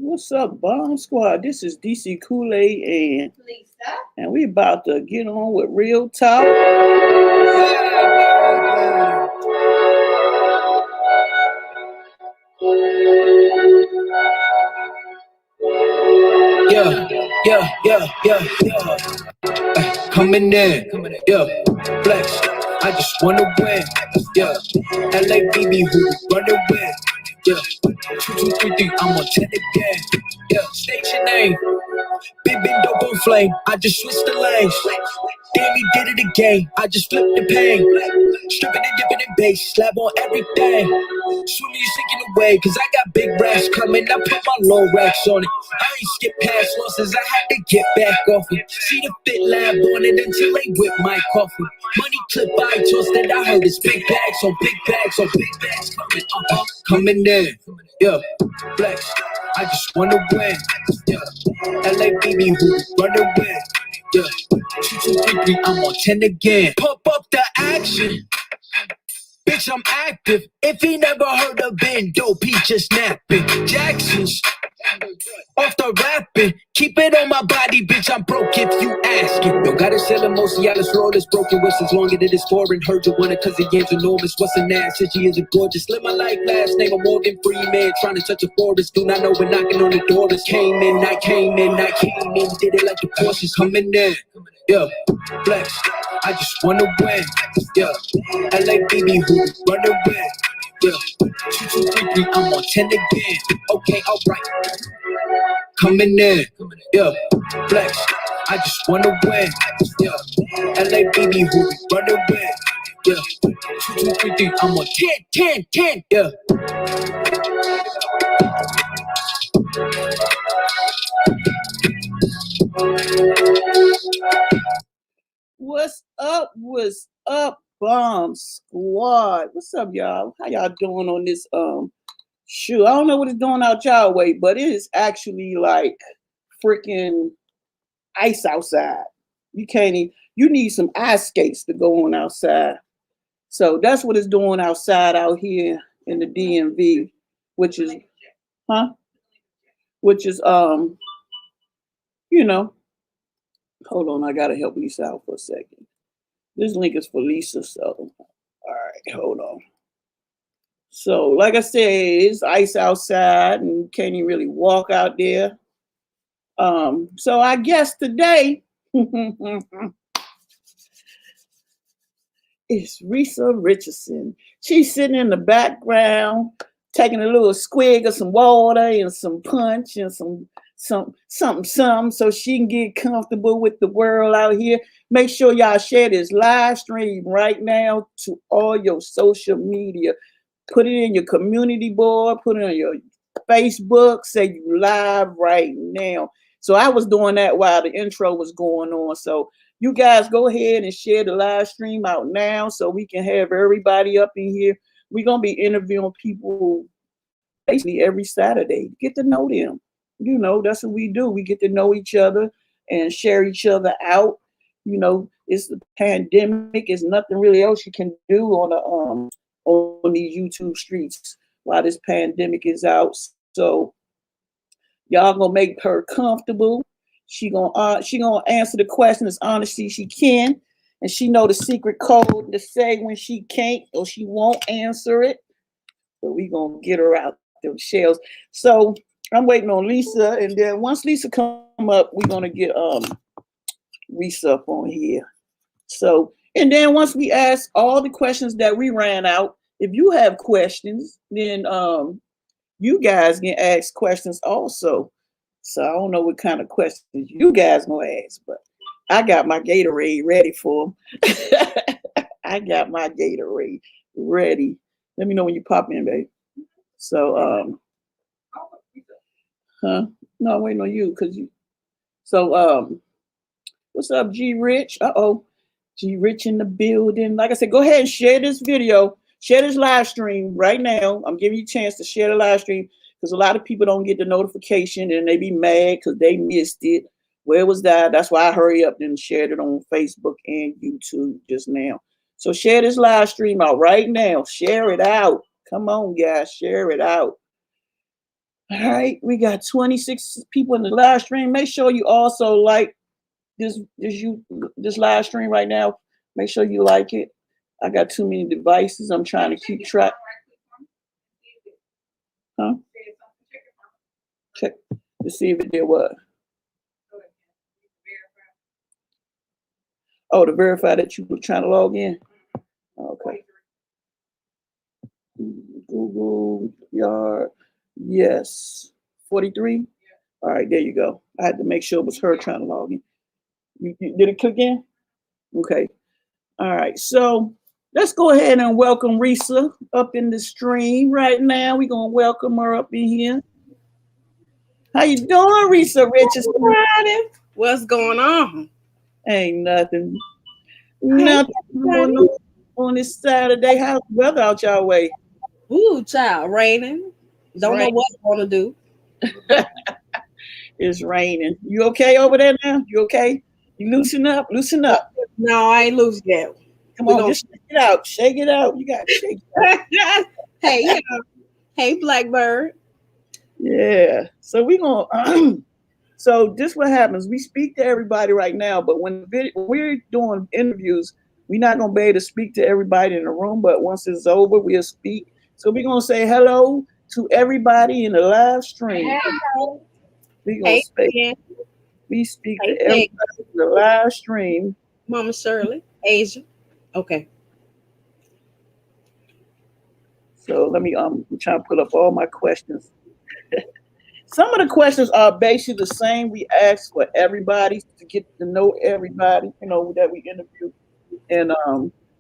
What's up, Bomb Squad? This is DC Kool-Aid and Lisa. we about to get on with Real Talk. Yeah, yeah, yeah, yeah, yeah. Coming in, yeah, flex. I just wanna win, yeah. LA BB who run away, yeah. 2 2 3 3, I'm on 10 again, yeah. State your name. Big dope on flame, I just switched the lanes. Damn, he did it again, I just flipped the pain. Stripping and dipping in bass, slab on everything. Swimming, you sinking away, cause I got big racks coming. I put my low racks on it. I ain't skip past losses, I had to get back off it. See the fit lab on it until they whip my coffee. Money clip I tossed that I heard it's big bags on big bags on big bags coming, coming in, yeah, flex. I just wanna win, yeah. LA BB who run away, yeah. 2 2 3 3, I'm on 10 again. Pump up the action. Bitch, I'm active. If he never heard of Ben Dope, he just napping. Jackson's off the rapping. Keep it on my body, bitch. I'm broke if you ask it. Don't gotta sell it, most of y'all is flawless. Broken whistles longer than it's foreign. Heard you want it cause the yam's enormous. What's an ass? Said she isn't gorgeous. Live my life last name of Morgan Freeman. Trying to touch a forest. Do not know we're knocking on the door. This came in, I came in, I came in. Did it like the Porsches coming in. Yeah, flex. I just wanna win. Yeah, LA BB who run away. Yeah, 2 2 3 3, I'm on 10 again. Okay, alright. Coming in, yeah, flex. I just wanna win. Yeah, LA BB who run away. Yeah, 2 2 3 3, I'm on 10, yeah. What's up? What's up, Bomb Squad? What's up, y'all? How y'all doing on this shoot? I don't know what it's doing out y'all way, but it is actually like freaking ice outside. You can't even, you need some ice skates to go on outside. So that's what it's doing outside out here in the DMV, which is huh? Which is you know, hold on, I gotta help Lisa out for a second. This link is for Lisa, so all right, hold on. So, like I said, it's ice outside and you can't even really walk out there. So I guess today it's Resa Richardson. She's sitting in the background, taking a little swig of some water and some punch and something, so she can get comfortable with the world out here. Make sure y'all share this live stream right now to all your social media. Put it in your community board, put it on your Facebook, say you live right now. So I was doing that while the intro was going on. So you guys go ahead and share the live stream out now so we can have everybody up in here. We're going to be interviewing people basically every Saturday. Get to know them. You know, that's what we do. We get to know each other and share each other out. You know, it's the pandemic. There's nothing really else you can do on these YouTube streets while this pandemic is out. So y'all gonna make her comfortable. She gonna answer the question as honestly she can, and she know the secret code to say when she can't or she won't answer it. But we gonna get her out them shells. So I'm waiting on Lisa, and then once Lisa come up, we're gonna get Risa up on here. So, and then once we ask all the questions that we ran out, if you have questions, then you guys can ask questions also. So I don't know what kind of questions you guys gonna ask, but I got my Gatorade ready for them. I got my Gatorade ready. Let me know when you pop in, babe. So no, I'm waiting on you because you. So what's up, G Rich? G Rich in the building. Like I said, go ahead and share this video, share this live stream right now. I'm giving you a chance to share the live stream because a lot of people don't get the notification and they be mad because they missed it. Where was that? That's why I hurry up and shared it on Facebook and YouTube just now. So share this live stream out right now. Share it out. Come on, guys, share it out. All right, we got 26 people in the live stream. Make sure you also like this live stream right now. Make sure you like it. I got too many devices. I'm trying to keep track. Huh? Check to see if it did what. Oh, to verify that you were trying to log in. Okay. Google Yard. Yes. 43. All right, there you go. I had to make sure it was her trying to log in. Did it click in? Okay. All right. So let's go ahead and welcome Risa up in the stream right now. We're gonna welcome her up in here. How you doing, Resa Richardson? What's going on? Ain't nothing. Nothing going on this Saturday. How's the weather out y'all way? Ooh, child, raining. Don't know what I want to do. It's raining. You okay over there now? You okay? You loosen up? Loosen up. No, I ain't loose yet. Come on, just shake it out. Shake it out. You got to shake it out. Hey, hey, Blackbird. Yeah. So we're going to... So this what happens. We speak to everybody right now, but when we're doing interviews, we're not going to be able to speak to everybody in the room, but once it's over, we'll speak. So we're going to say hello to everybody in the live stream. Hello. We're going to speak. We speak to everybody in the live stream. Mama Shirley, Asia. Okay. So let me, I'm trying to put up all my questions. Some of the questions are basically the same we ask for everybody to get to know everybody, you know, that we interview. And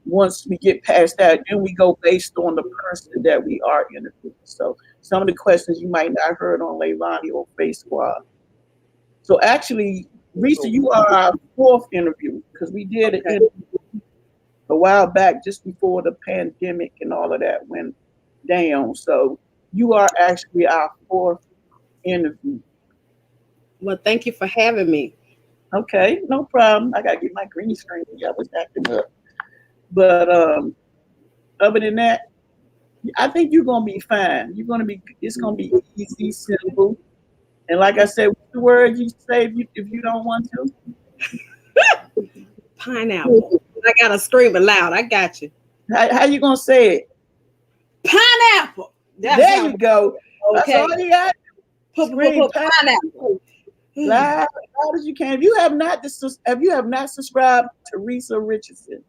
once we get past that, then we go based on the person that we are interviewing. So some of the questions you might not have heard on Leilani or Face Squad. So actually, Risa, you are our fourth interview because we did an interview a while back just before the pandemic and all of that went down. So you are actually our fourth interview. Well, thank you for having me. Okay, no problem. I gotta get my green screen. I was acting up. But other than that, I think you're gonna be fine. You're gonna be. It's gonna be easy, simple, and like I said, what's the word you say if you don't want to? Pineapple. I gotta scream it loud. I got you. How you gonna say it? Pineapple. There you go. Okay. That's all you got. Put pineapple. Loud as you can. If you have not subscribed to Resa Richardson,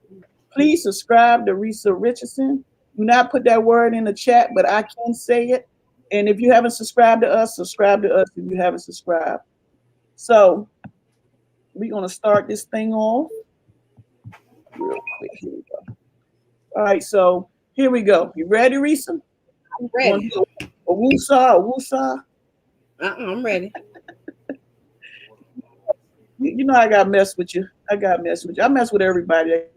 please subscribe to Resa Richardson. Do not put that word in the chat, but I can say it. And if you haven't subscribed to us, subscribe to us if you haven't subscribed. So we're gonna start this thing off real quick. Here we go. All right, so here we go. You ready, Risa? I'm ready. A woosah? I'm ready. You know I gotta mess with you. I mess with everybody that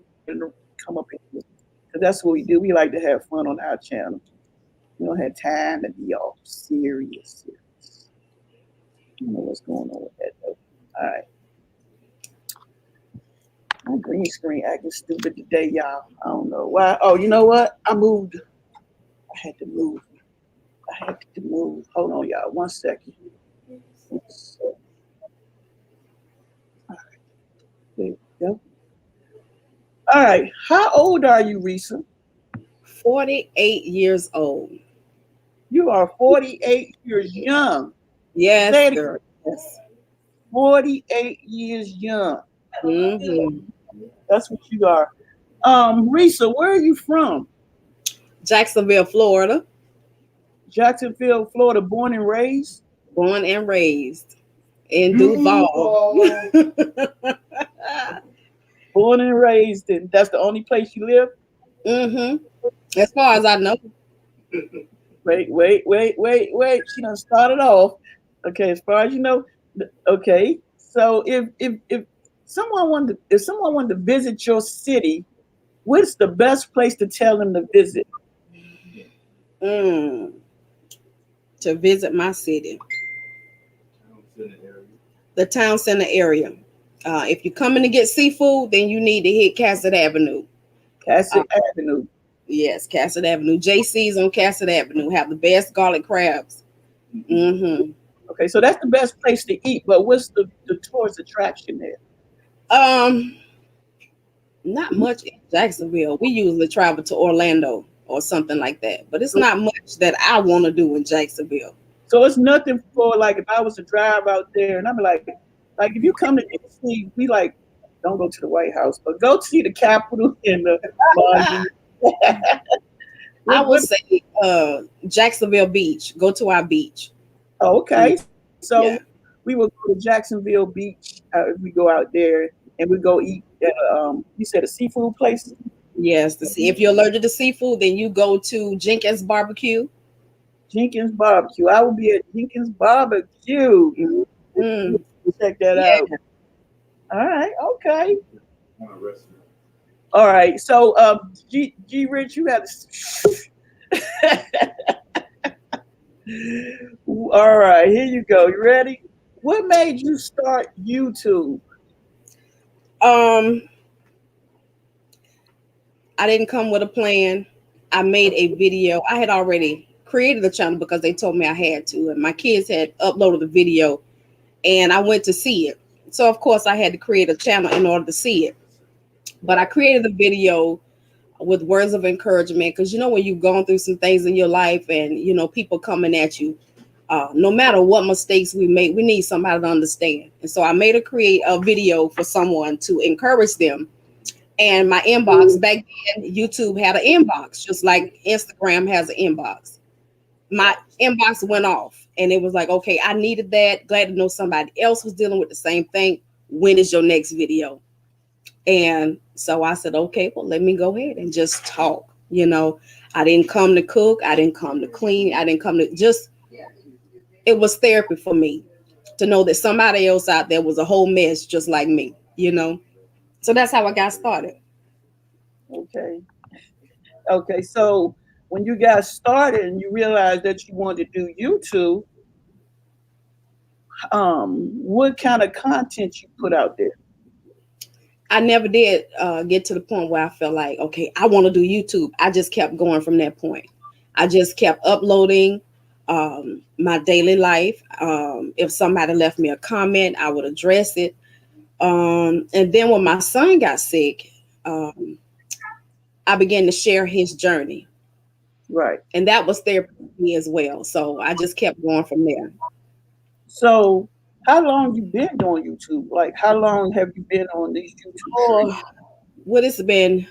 come up here. Because that's what we do. We like to have fun on our channel. We don't have time to be all serious. I don't know what's going on with that though. All right. My green screen acting stupid today, y'all. I don't know why. Oh, you know what? I moved. I had to move. Hold on, y'all. 1 second. All right. There we go. All right. How old are you, Risa? 48 years old. You are 48 years young. Yes, girl. Yes. 48 years young. Mm-hmm. That's what you are. Risa, where are you from? Jacksonville, Florida. Jacksonville, Florida, born and raised? Born and raised in Duval. Born and raised, and that's the only place you live? Mm-hmm. As far as I know. Wait. She done started off. Okay, as far as you know. Okay. So if someone wanted to visit your city, what's the best place to tell them to visit? To visit my city. The town center area. If you're coming to get seafood, then you need to hit Cassett Avenue. Cassett Avenue. Yes, Cassett Avenue. JC's on Cassett Avenue have the best garlic crabs Mm-hmm. Okay, so that's the best place to eat. But what's the tourist attraction there? Not much in Jacksonville. We usually travel to Orlando or something like that, but it's not much that I want to do in Jacksonville. So it's nothing for like if I was to drive out there and I'm like if you come to DC, we like don't go to the White House, but go see the Capitol and the monument. I would What, say Jacksonville Beach. Go to our beach. oh, okay, so Yeah. we will go to Jacksonville Beach. If we go out there and we go eat. You said a seafood place. Yes. To see if you're allergic to seafood, then you go to Jenkins Barbecue. Jenkins Barbecue. I will be at Jenkins Barbecue. Mm. Check that Yeah. out. All right. Okay. All right. So, G Rich, you got to. All right. Here you go. You ready? What made you start YouTube? I didn't come with a plan. I made a video. I had already created the channel because they told me I had to, and my kids had uploaded the video, and I went to see it. So of course I had to create a channel in order to see it. But I created the video with words of encouragement because when you've gone through some things in your life and people coming at you, no matter what mistakes we make, we need somebody to understand. And so I made create a video for someone to encourage them. And my inbox back then, YouTube had an inbox, just like Instagram has an inbox. My inbox went off, and it was like, okay, I needed that. Glad to know somebody else was dealing with the same thing. When is your next video? And so I said, okay, well, let me go ahead and just talk. I didn't come to cook. I didn't come to clean. I didn't come to it was therapy for me to know that somebody else out there was a whole mess just like me, So that's how I got started. Okay. Okay. So when you got started and you realized that you wanted to do YouTube, what kind of content you put out there? I never did get to the point where I felt like, okay, I want to do YouTube. I just kept going from that point. I just kept uploading my daily life. If somebody left me a comment, I would address it. And then when my son got sick, I began to share his journey. Right. And that was therapy for me as well. So I just kept going from there. So how long you been doing YouTube? Like how long have you been on these YouTube streams? Well, it's been,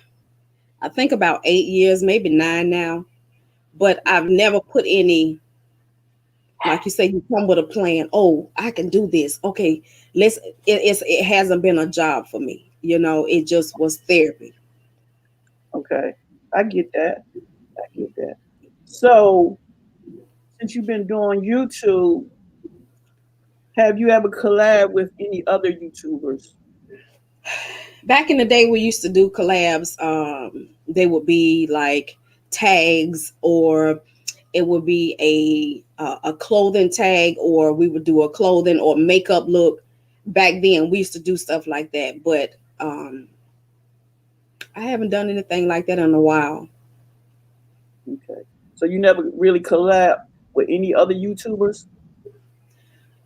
I think about 8 years, maybe 9 now. But I've never put any, like you say, you come with a plan. Oh, I can do this. Okay, it hasn't been a job for me. It just was therapy. Okay. I get that. So since you've been doing YouTube, have you ever collabed with any other YouTubers? Back in the day, we used to do collabs. They would be like tags, or it would be a clothing tag, or we would do a clothing or makeup look. Back then, we used to do stuff like that, but I haven't done anything like that in a while. Okay. So you never really collab with any other YouTubers?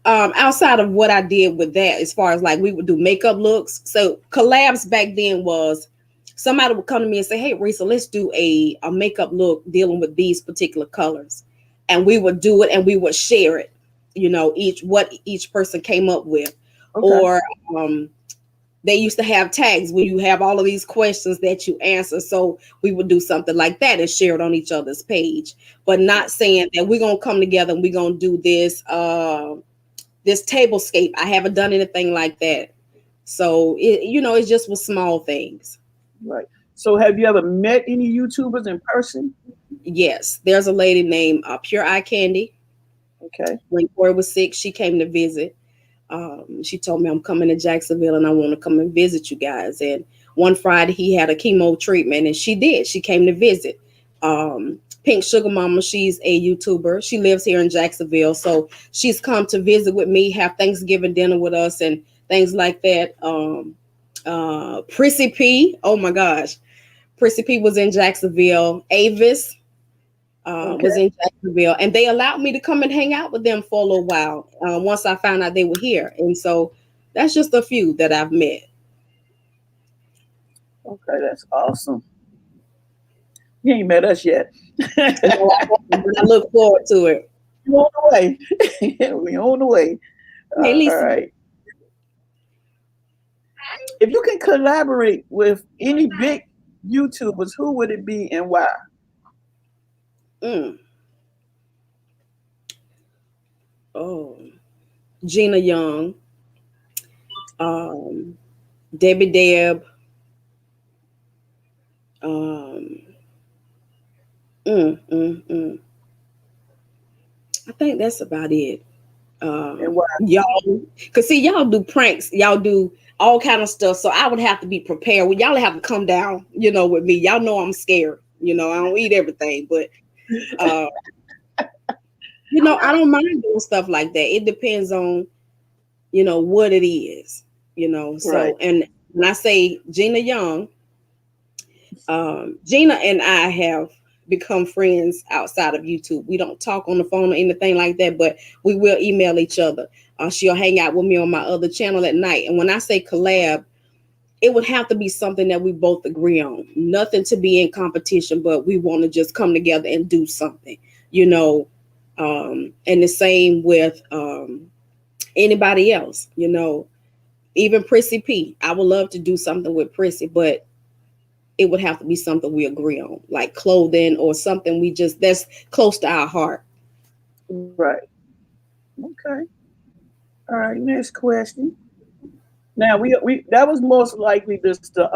Outside of what I did with that, as far as like we would do makeup looks. So collabs back then was somebody would come to me and say, hey, Risa, let's do a makeup look dealing with these particular colors. And we would do it and we would share it, each person came up with. Okay. Or they used to have tags where you have all of these questions that you answer. So we would do something like that and share it on each other's page, but not saying that we're going to come together and we're going to do this, this tablescape. I haven't done anything like that. So it just was small things. Right. So have you ever met any YouTubers in person? Yes. There's a lady named Pure Eye Candy. Okay. When Corey was sick, she came to visit. She told me I'm coming to Jacksonville and I want to come and visit you guys. And one Friday he had a chemo treatment and she did. She came to visit. Pink Sugar Mama, she's a YouTuber. She lives here in Jacksonville. So she's come to visit with me, have Thanksgiving dinner with us and things like that. Prissy P, oh my gosh. Prissy P was in Jacksonville. Avis, was in Jacksonville, and they allowed me to come and hang out with them for a little while once I found out they were here. And so that's just a few that I've met. Okay, that's awesome. You ain't met us yet. I look forward to it. We're on the way. We're on the way. Hey, all right. If you can collaborate with any big YouTubers, who would it be and why? Oh, Gina Young, Debbie Deb, I think that's about it. And why? Y'all, cause see, y'all do pranks, y'all do all kind of stuff. So I would have to be prepared. Y'all have to come down, with me. Y'all know I'm scared. I don't eat everything, but I don't mind doing stuff like that. It depends on, what it is, So, right. And when I say Gina Young, Gina and I have become friends outside of YouTube. We don't talk on the phone or anything like that, but we will email each other. She'll hang out with me on my other channel at night. And when I say collab, it would have to be something that we both agree on. Nothing to be in competition, but we want to just come together and do something, and the same with anybody else, even Prissy P. I would love to do something with Prissy, but it would have to be something we agree on, like clothing or something that's close to our heart. Right. Okay. All right. Next question. Now we that was most likely just the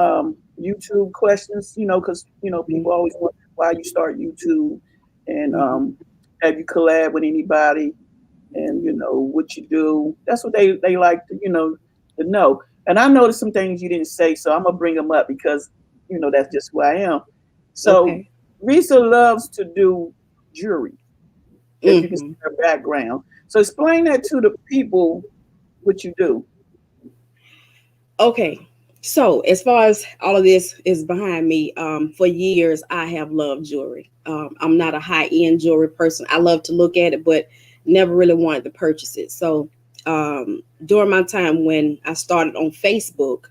YouTube questions, because people always want why you start YouTube and have you collab with anybody and what you do. That's what they like to to know. And I noticed some things you didn't say, so I'm gonna bring them up because that's just who I am. So Okay. Risa loves to do jewelry. If you can see her background. So explain that to the people what you do. Okay. So as far as all of this is behind me, for years I have loved jewelry. I'm not a high-end jewelry person. I love to look at it, but never really wanted to purchase it. So during my time when I started on Facebook,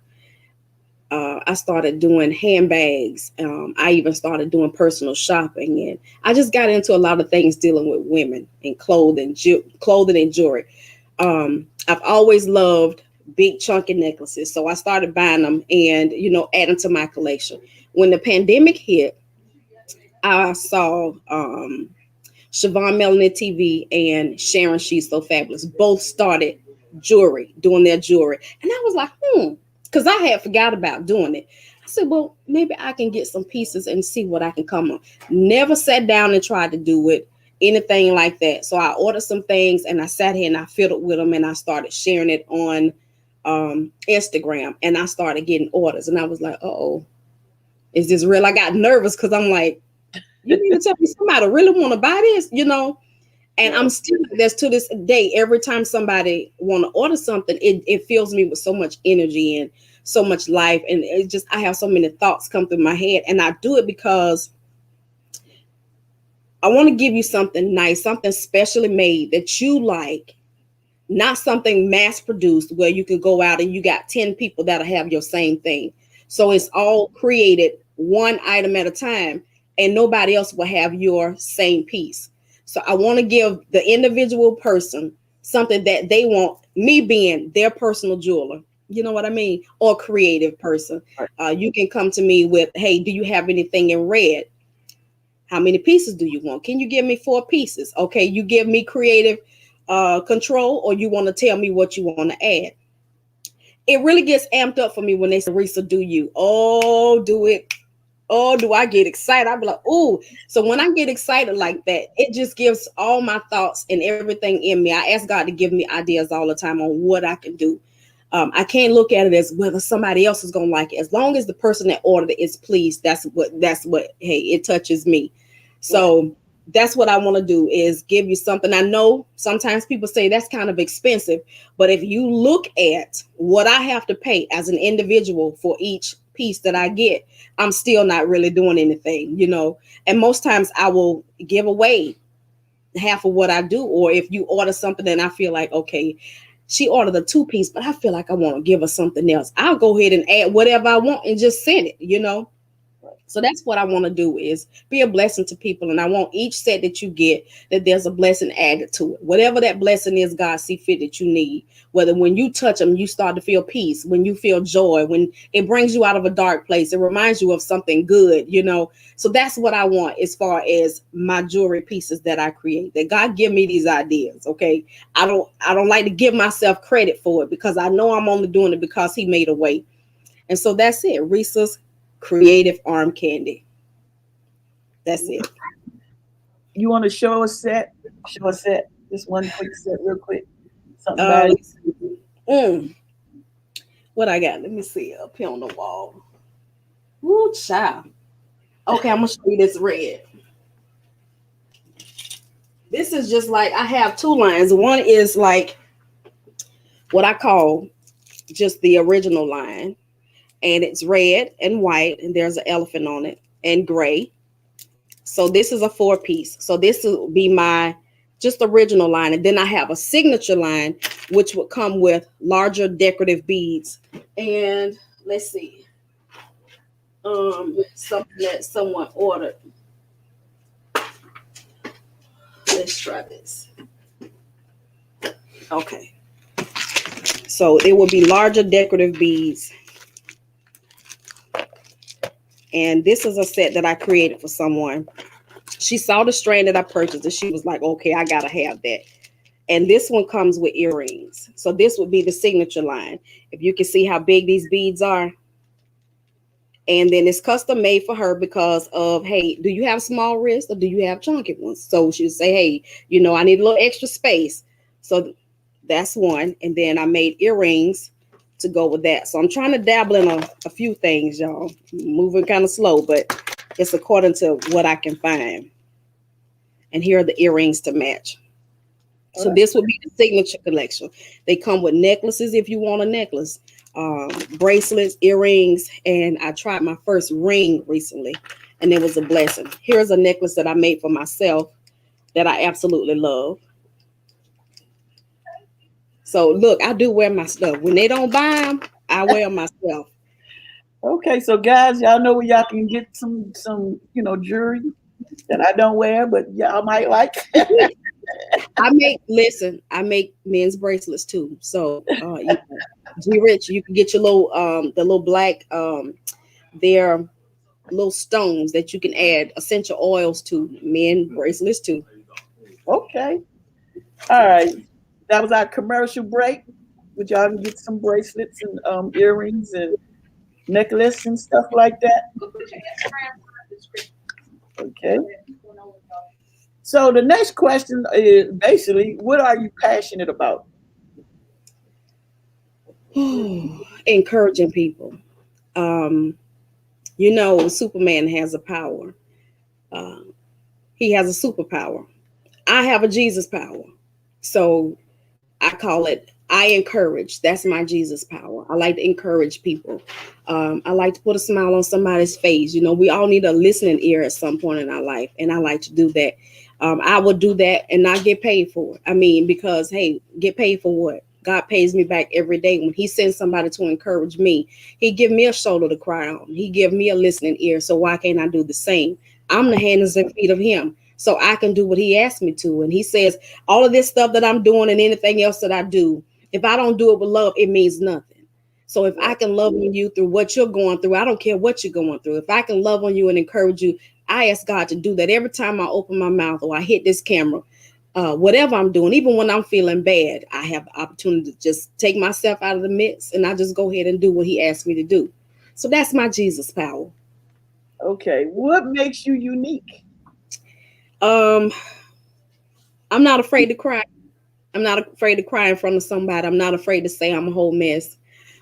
I started doing handbags. I even started doing personal shopping, and I just got into a lot of things dealing with women and clothing and jewelry. I've always loved big chunky necklaces, so I started buying them and adding to my collection. When the pandemic hit, I saw Siobhan Melanie TV and Sharon She's So Fabulous both started doing their jewelry, and I was like, because I had forgot about doing it. I said, well, maybe I can get some pieces and see what I can come up. Never sat down and tried to do it, anything like that. So I ordered some things and I sat here and I fiddled with them and I started sharing it on Instagram, and I started getting orders. And I was like, oh, is this real? I got nervous because I'm like, you need to tell me somebody really want to buy this, And I'm still, that's to this day, every time somebody want to order something, it fills me with so much energy and so much life. And it just, I have so many thoughts come through my head. And I do it because I want to give you something nice, something specially made that you like, not something mass produced where you can go out and you got 10 people that'll have your same thing. So it's all created one item at a time, and nobody else will have your same piece. So I want to give the individual person something that they want, me being their personal jeweler. You know what I mean? Or creative person. You can come to me with, hey, do you have anything in red? How many pieces do you want? Can you give me 4 pieces? Okay, you give me creative control, or you want to tell me what you want to add. It really gets amped up for me when they say, Risa, do you? Oh, do it. Oh, do I get excited? I'll be like, oh. So when I get excited like that, it just gives all my thoughts and everything in me. I ask God to give me ideas all the time on what I can do. I can't look at it as whether somebody else is going to like it. As long as the person that ordered it is pleased, that's what, hey, it touches me. So that's what I want to do, is give you something. I know sometimes people say that's kind of expensive, but if you look at what I have to pay as an individual for each piece that I get, I'm still not really doing anything, you know. And most times I will give away half of what I do. Or if you order something and I feel like, okay, she ordered a 2-piece, but I feel like I want to give her something else, I'll go ahead and add whatever I want and just send it, you know. So that's what I want to do, is be a blessing to people. And I want each set that you get, that there's a blessing added to it. Whatever that blessing is, God see fit that you need. Whether when you touch them, you start to feel peace, when you feel joy, when it brings you out of a dark place, it reminds you of something good, you know. So that's what I want as far as my jewelry pieces that I create. That God give me these ideas, okay? I don't like to give myself credit for it, because I know I'm only doing it because He made a way. And so that's it. Risa's creative arm candy. That's it. You want to show a set? Show a set. Just one quick set, real quick. Something about it. What I got? Let me see up here on the wall. Woo, child. Okay, I'm gonna show you this red. This is just like, I have 2 lines. One is like what I call just the original line, and it's red and white, and there's an elephant on it, and gray. So this is a 4-piece. So this will be my just original line. And then I have a signature line, which would come with larger decorative beads. And let's see. Something that someone ordered. Let's try this. Okay. So it will be larger decorative beads. And this is a set that I created for someone. She saw the strand that I purchased and she was like, okay, I gotta have that. And this one comes with earrings. So this would be the signature line. If you can see how big these beads are. And then it's custom made for her because of, hey, do you have small wrists or do you have chunky ones? So she'll say, hey, you know, I need a little extra space. So that's one. And then I made earrings to go with that. So I'm trying to dabble in a few things, y'all. Moving kind of slow, but it's according to what I can find. And here are the earrings to match. So this would be the signature collection. They come with necklaces if you want a necklace, bracelets, earrings, and I tried my first ring recently, and it was a blessing. Here's a necklace that I made for myself that I absolutely love. So look, I do wear my stuff. When they don't buy them, I wear them myself. Okay, so guys, y'all know where y'all can get some jewelry that I don't wear, but y'all might like. I make men's bracelets too. So G Rich, you can get your little the little black they're little stones that you can add essential oils to, men bracelets too. Okay. All right. That was our commercial break. Would y'all can get some bracelets and earrings and necklace and stuff like that. Okay. So the next question is basically, what are you passionate about? Encouraging people. You know, Superman has a power. He has a superpower. I have a Jesus power. So I call it, I encourage. That's my Jesus power. I like to encourage people. I like to put a smile on somebody's face. You know, we all need a listening ear at some point in our life. And I like to do that. I would do that and not get paid for it. I mean, because, hey, get paid for what? God pays me back every day. When He sends somebody to encourage me, He give me a shoulder to cry on. He give me a listening ear. So why can't I do the same? I'm the hands and feet of Him. So I can do what He asked me to. And He says, all of this stuff that I'm doing and anything else that I do, if I don't do it with love, it means nothing. So if I can love on you through what you're going through, I don't care what you're going through. If I can love on you and encourage you, I ask God to do that every time I open my mouth or I hit this camera. Whatever I'm doing, even when I'm feeling bad, I have the opportunity to just take myself out of the midst and I just go ahead and do what He asked me to do. So that's my Jesus power. Okay. What makes you unique? I'm not afraid to cry. I'm not afraid to cry in front of somebody. I'm not afraid to say I'm a whole mess.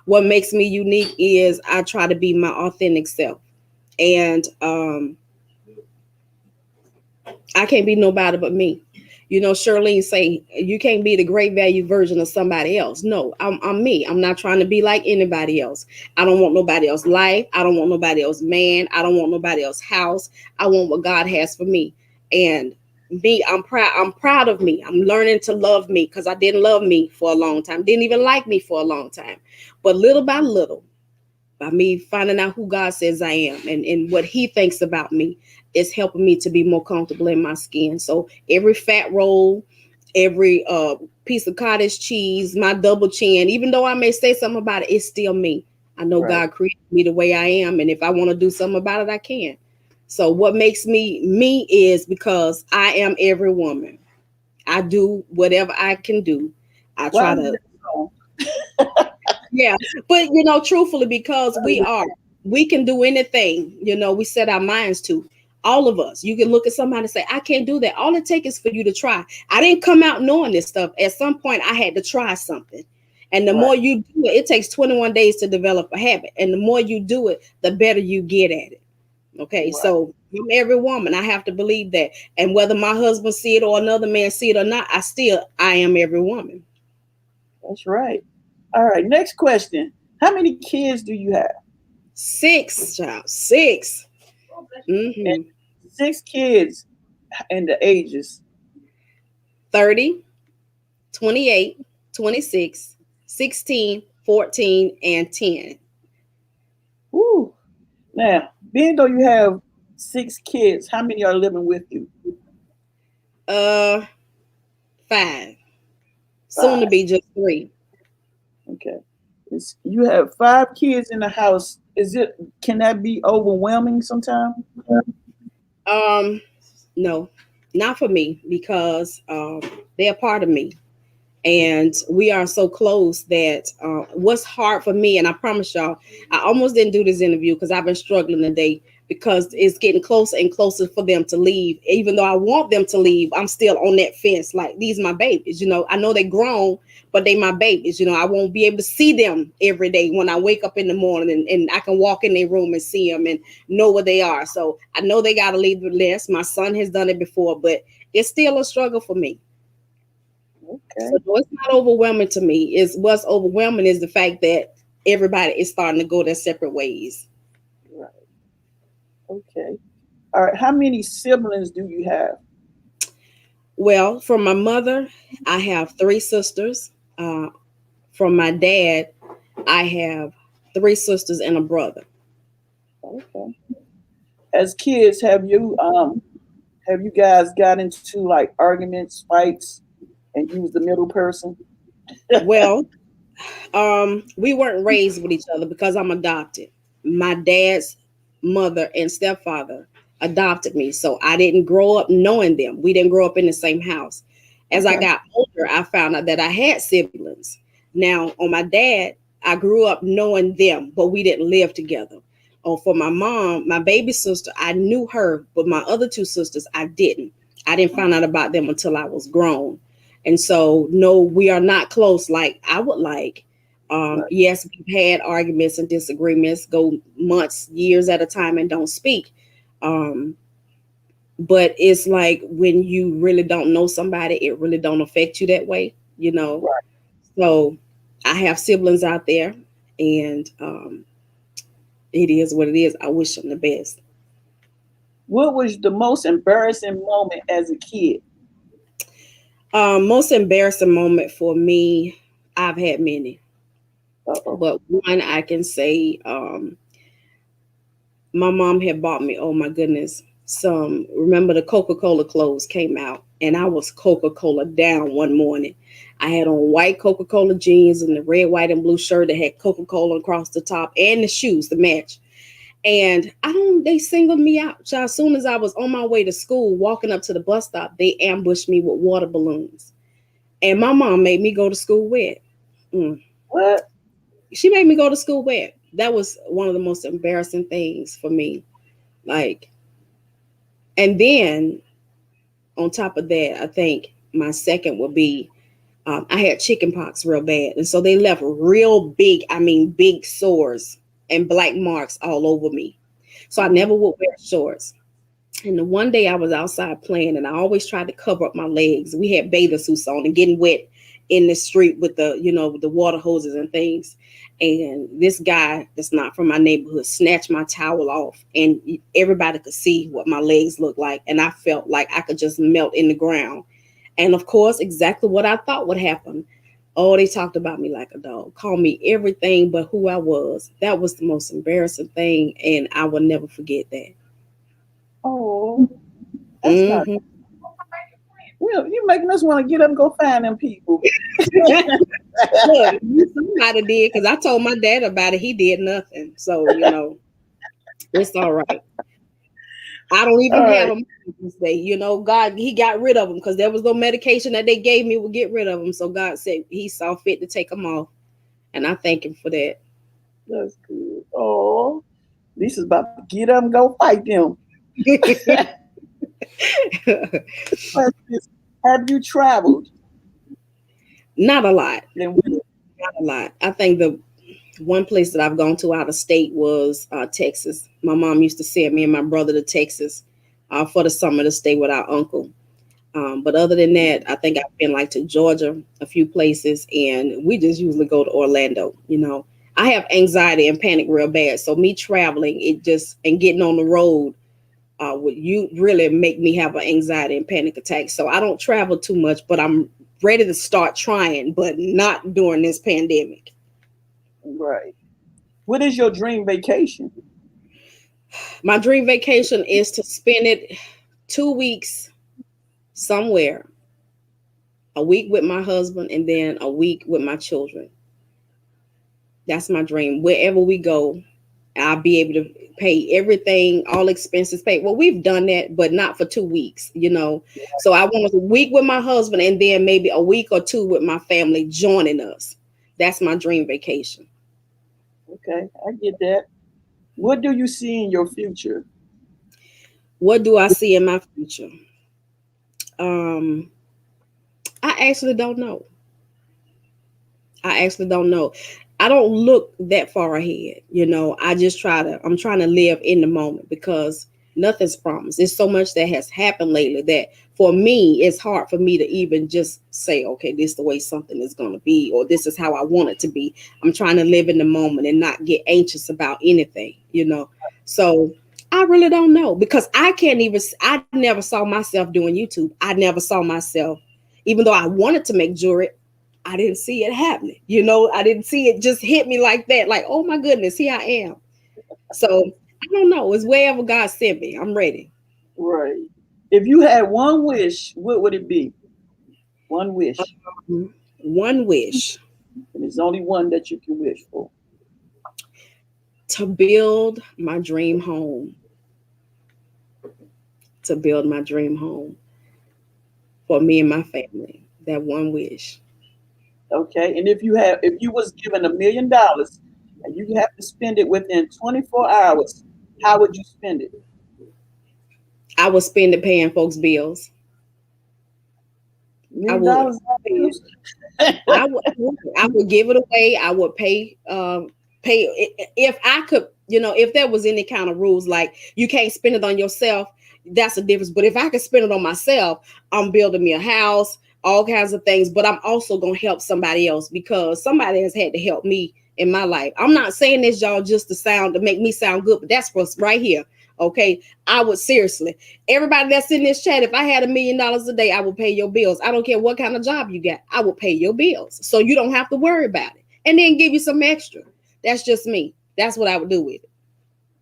What makes me unique is I try to be my authentic self. And I can't be nobody but me. You know, Charlene say you can't be the great value version of somebody else. No, I'm me. I'm not trying to be like anybody else. I don't want nobody else's life. I don't want nobody else's man. I don't want nobody else's house. I want what God has for me. And me, I'm proud. I'm proud of me. I'm learning to love me because I didn't love me for a long time. Didn't even like me for a long time. But little by little, by me finding out who God says I am and what he thinks about me, is helping me to be more comfortable in my skin. So every fat roll, every piece of cottage cheese, my double chin, even though I may say something about it, it's still me. I know God created me the way I am. And if I want to do something about it, I can. So what makes me me is because I am every woman. I do whatever I can do. I try to. Yeah, but you know, truthfully, because we can do anything, you know, we set our minds to. All of us, you can look at somebody and say, I can't do that. All it takes is for you to try. I didn't come out knowing this stuff. At some point, I had to try something. And the more you do it, it takes 21 days to develop a habit. And the more you do it, the better you get at it. Okay, so I'm every woman. I have to believe that. And whether my husband see it or another man see it or not, I am every woman. That's right. All right, next question. How many kids do you have? 6, child. 6. And 6 kids and the ages? 30, 28, 26, 16, 14, and 10. Woo. Now, being though you have 6 kids, how many are living with you? 5. Soon to be just 3. Okay. You have 5 kids in the house. Can that be overwhelming sometimes? No, not for me, because they're part of me. And we are so close that what's hard for me, and I promise y'all, I almost didn't do this interview because I've been struggling today, because it's getting closer and closer for them to leave. Even though I want them to leave, I'm still on that fence. Like, these are my babies, you know. I know they're grown, but they my babies, you know. I won't be able to see them every day when I wake up in the morning, and I can walk in their room and see them and know where they are. So I know they got to leave the nest. My son has done it before, but it's still a struggle for me. Okay. So it's not overwhelming to me. What's overwhelming is the fact that everybody is starting to go their separate ways. Right. Okay. All right. How many siblings do you have? Well, from my mother, I have 3 sisters. From my dad, I have 3 sisters and a brother. Okay. As kids, have you guys got into like arguments, fights, and you was the middle person? Well, we weren't raised with each other because I'm adopted. My dad's mother and stepfather adopted me, so I didn't grow up knowing them. We didn't grow up in the same house. As I got older, I found out that I had siblings. Now, on my dad, I grew up knowing them, but we didn't live together. For my mom, my baby sister, I knew her, but my other 2 sisters, I didn't. I didn't find out about them until I was grown. And so, no, we are not close like I would like. Yes, we've had arguments and disagreements, go months, years at a time and don't speak. But it's like when you really don't know somebody, it really don't affect you that way, you know. Right. So I have siblings out there, and it is what it is. I wish them the best. What was the most embarrassing moment as a kid? Most embarrassing moment for me, I've had many. But one I can say, my mom had bought me, oh my goodness, remember the Coca-Cola clothes came out, and I was Coca-Cola down one morning. I had on white Coca-Cola jeans and the red, white, and blue shirt that had Coca-Cola across the top, and the shoes to match. And they singled me out. So as soon as I was on my way to school, walking up to the bus stop, they ambushed me with water balloons. And my mom made me go to school wet. What? She made me go to school wet. That was one of the most embarrassing things for me. Like, and then on top of that, I think my second would be, I had chicken pox real bad. And so they left real big, big sores and black marks all over me. So I never would wear shorts. And the one day I was outside playing, and I always tried to cover up my legs. We had bathing suits on and getting wet in the street with the, with the water hoses and things. And this guy that's not from my neighborhood snatched my towel off, and everybody could see what my legs looked like. And I felt like I could just melt in the ground. And of course, exactly what I thought would happen. Oh, they talked about me like a dog, called me everything but who I was. That was the most embarrassing thing, and I will never forget that. Oh, that's not. Well, you making us want to get up and go find them people. Look, somebody did, because I told my dad about it. He did nothing. So, it's all right. I don't even have them this day. God, he got rid of them because there was no medication that they gave me would get rid of them. So God said he saw fit to take them off. And I thank him for that. That's good. Oh, Lisa's about to get up and go fight them. Have you traveled? Not a lot. Not a lot. I think the one place that I've gone to out of state was Texas. My mom used to send me and my brother to Texas for the summer to stay with our uncle. But other than that, I think I've been to Georgia, a few places, and we just usually go to Orlando. I have anxiety and panic real bad. So me traveling, and getting on the road would you really make me have an anxiety and panic attack. So I don't travel too much, but I'm ready to start trying, but not during this pandemic. Right. What is your dream vacation? My dream vacation is to spend it 2 weeks somewhere, a week with my husband and then a week with my children. That's my dream. Wherever we go, I'll be able to pay everything, all expenses paid. Well, we've done that, but not for 2 weeks, So I want a week with my husband and then maybe a week or two with my family joining us. That's my dream vacation. Okay, I get that. What do you see in your future? What do I see in my future? I actually don't know. I don't look that far ahead. I'm trying to live in the moment because nothing's promised. There's so much that has happened lately that for me, it's hard for me to even just say, okay, this is the way something is going to be, or this is how I want it to be. I'm trying to live in the moment and not get anxious about anything, So I really don't know because I never saw myself doing YouTube. I never saw myself, even though I wanted to make jewelry, I didn't see it happening. I didn't see it just hit me like that. Like, oh my goodness, here I am. So I don't know. It's wherever God sent me. I'm ready. Right. If you had one wish, what would it be? One wish. One wish. And there's only one that you can wish for. To build my dream home. To build my dream home for me and my family. That one wish. Okay. And if you was given $1 million and you have to spend it within 24 hours, how would you spend it? I would spend it paying folks' bills. $1 million bills? I would give it away. I would pay if I could, if there was any kind of rules like you can't spend it on yourself, that's a difference. But if I could spend it on myself, I'm building me a house, all kinds of things, but I'm also going to help somebody else because somebody has had to help me in my life. I'm not saying this, y'all, just to make me sound good, but that's what's right here. Okay. I would seriously, everybody that's in this chat, if I had $1 million a day, I would pay your bills. I don't care what kind of job you got. I would pay your bills. So you don't have to worry about it and then give you some extra. That's just me. That's what I would do with it.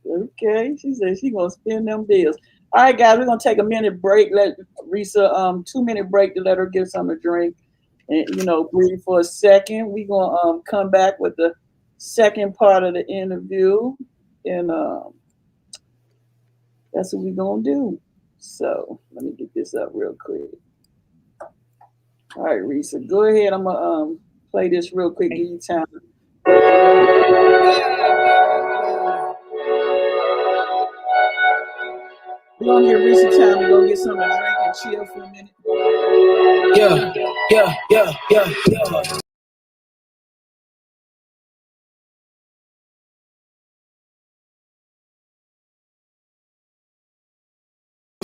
Okay. She said she's going to spend them bills. All right, guys, we're going to take a minute break. Let Risa, 2-minute break to let her get something to drink and, breathe for a second. We're going to come back with the second part of the interview. And that's what we're going to do. So let me get this up real quick. All right, Risa, go ahead. I'm going to play this real quick. Give you time. We're going to give Risa time to go get something to drink and chill for a minute. Yeah.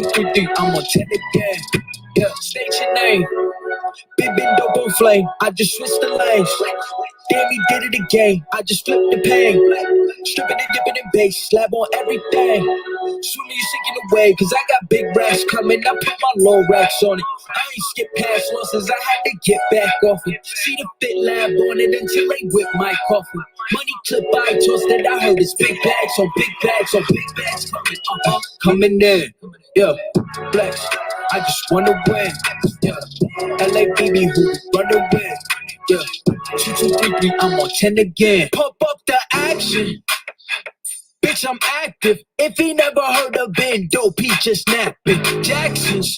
3, I'm on 10 again. Yeah, state your name. Big dope on flame. I just switched the lanes. Damn, he did it again. I just flipped the pain. Stripping and dipping in bass. Slab on everything. Soon as you sinking away, cause I got big racks coming. I put my low racks on it. I ain't skip past losses. I had to get back off it. See the fit lab on it until they whip my coffin. Money clip I tossed that I heard it's big bags on big bags on big bags coming. Coming in. Yeah, flex. I just wanna win. Yeah. LA baby who run away. Yeah. 2, 2, 3, 3, I'm on 10 again. Pump up the action. Bitch, I'm active. If he never heard of Ben Dope, he just napping. Jackson's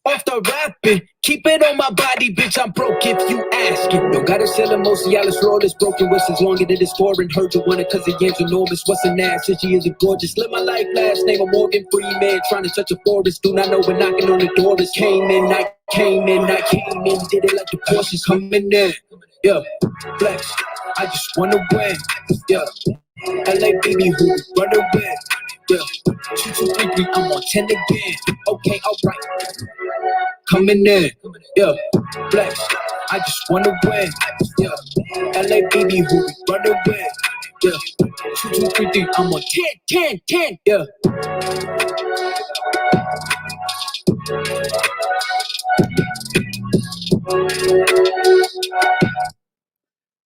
off the rapping. Keep it on my body, bitch. I'm broke if you asking. Yo, gotta sell it mostly. Alice roll is broken. What's as long as it is foreign? Heard you want it cause the yam's enormous. What's an ass? Since she isn't gorgeous. Live my life last name of Morgan Freeman. Trying to touch a forest. Do not know when knocking on the door is. Came in, did it like the Porsches coming in. Yeah, flex. I just wanna win. Yeah. LA baby who run away. Yeah. 2, 2, 3, 3, I'm on 10 again. Okay, alright. Coming in. Yeah. Flex. I just wanna win. Yeah. LA baby who run away. Yeah. 2, 2, 3, 3, I'm on 10. Yeah.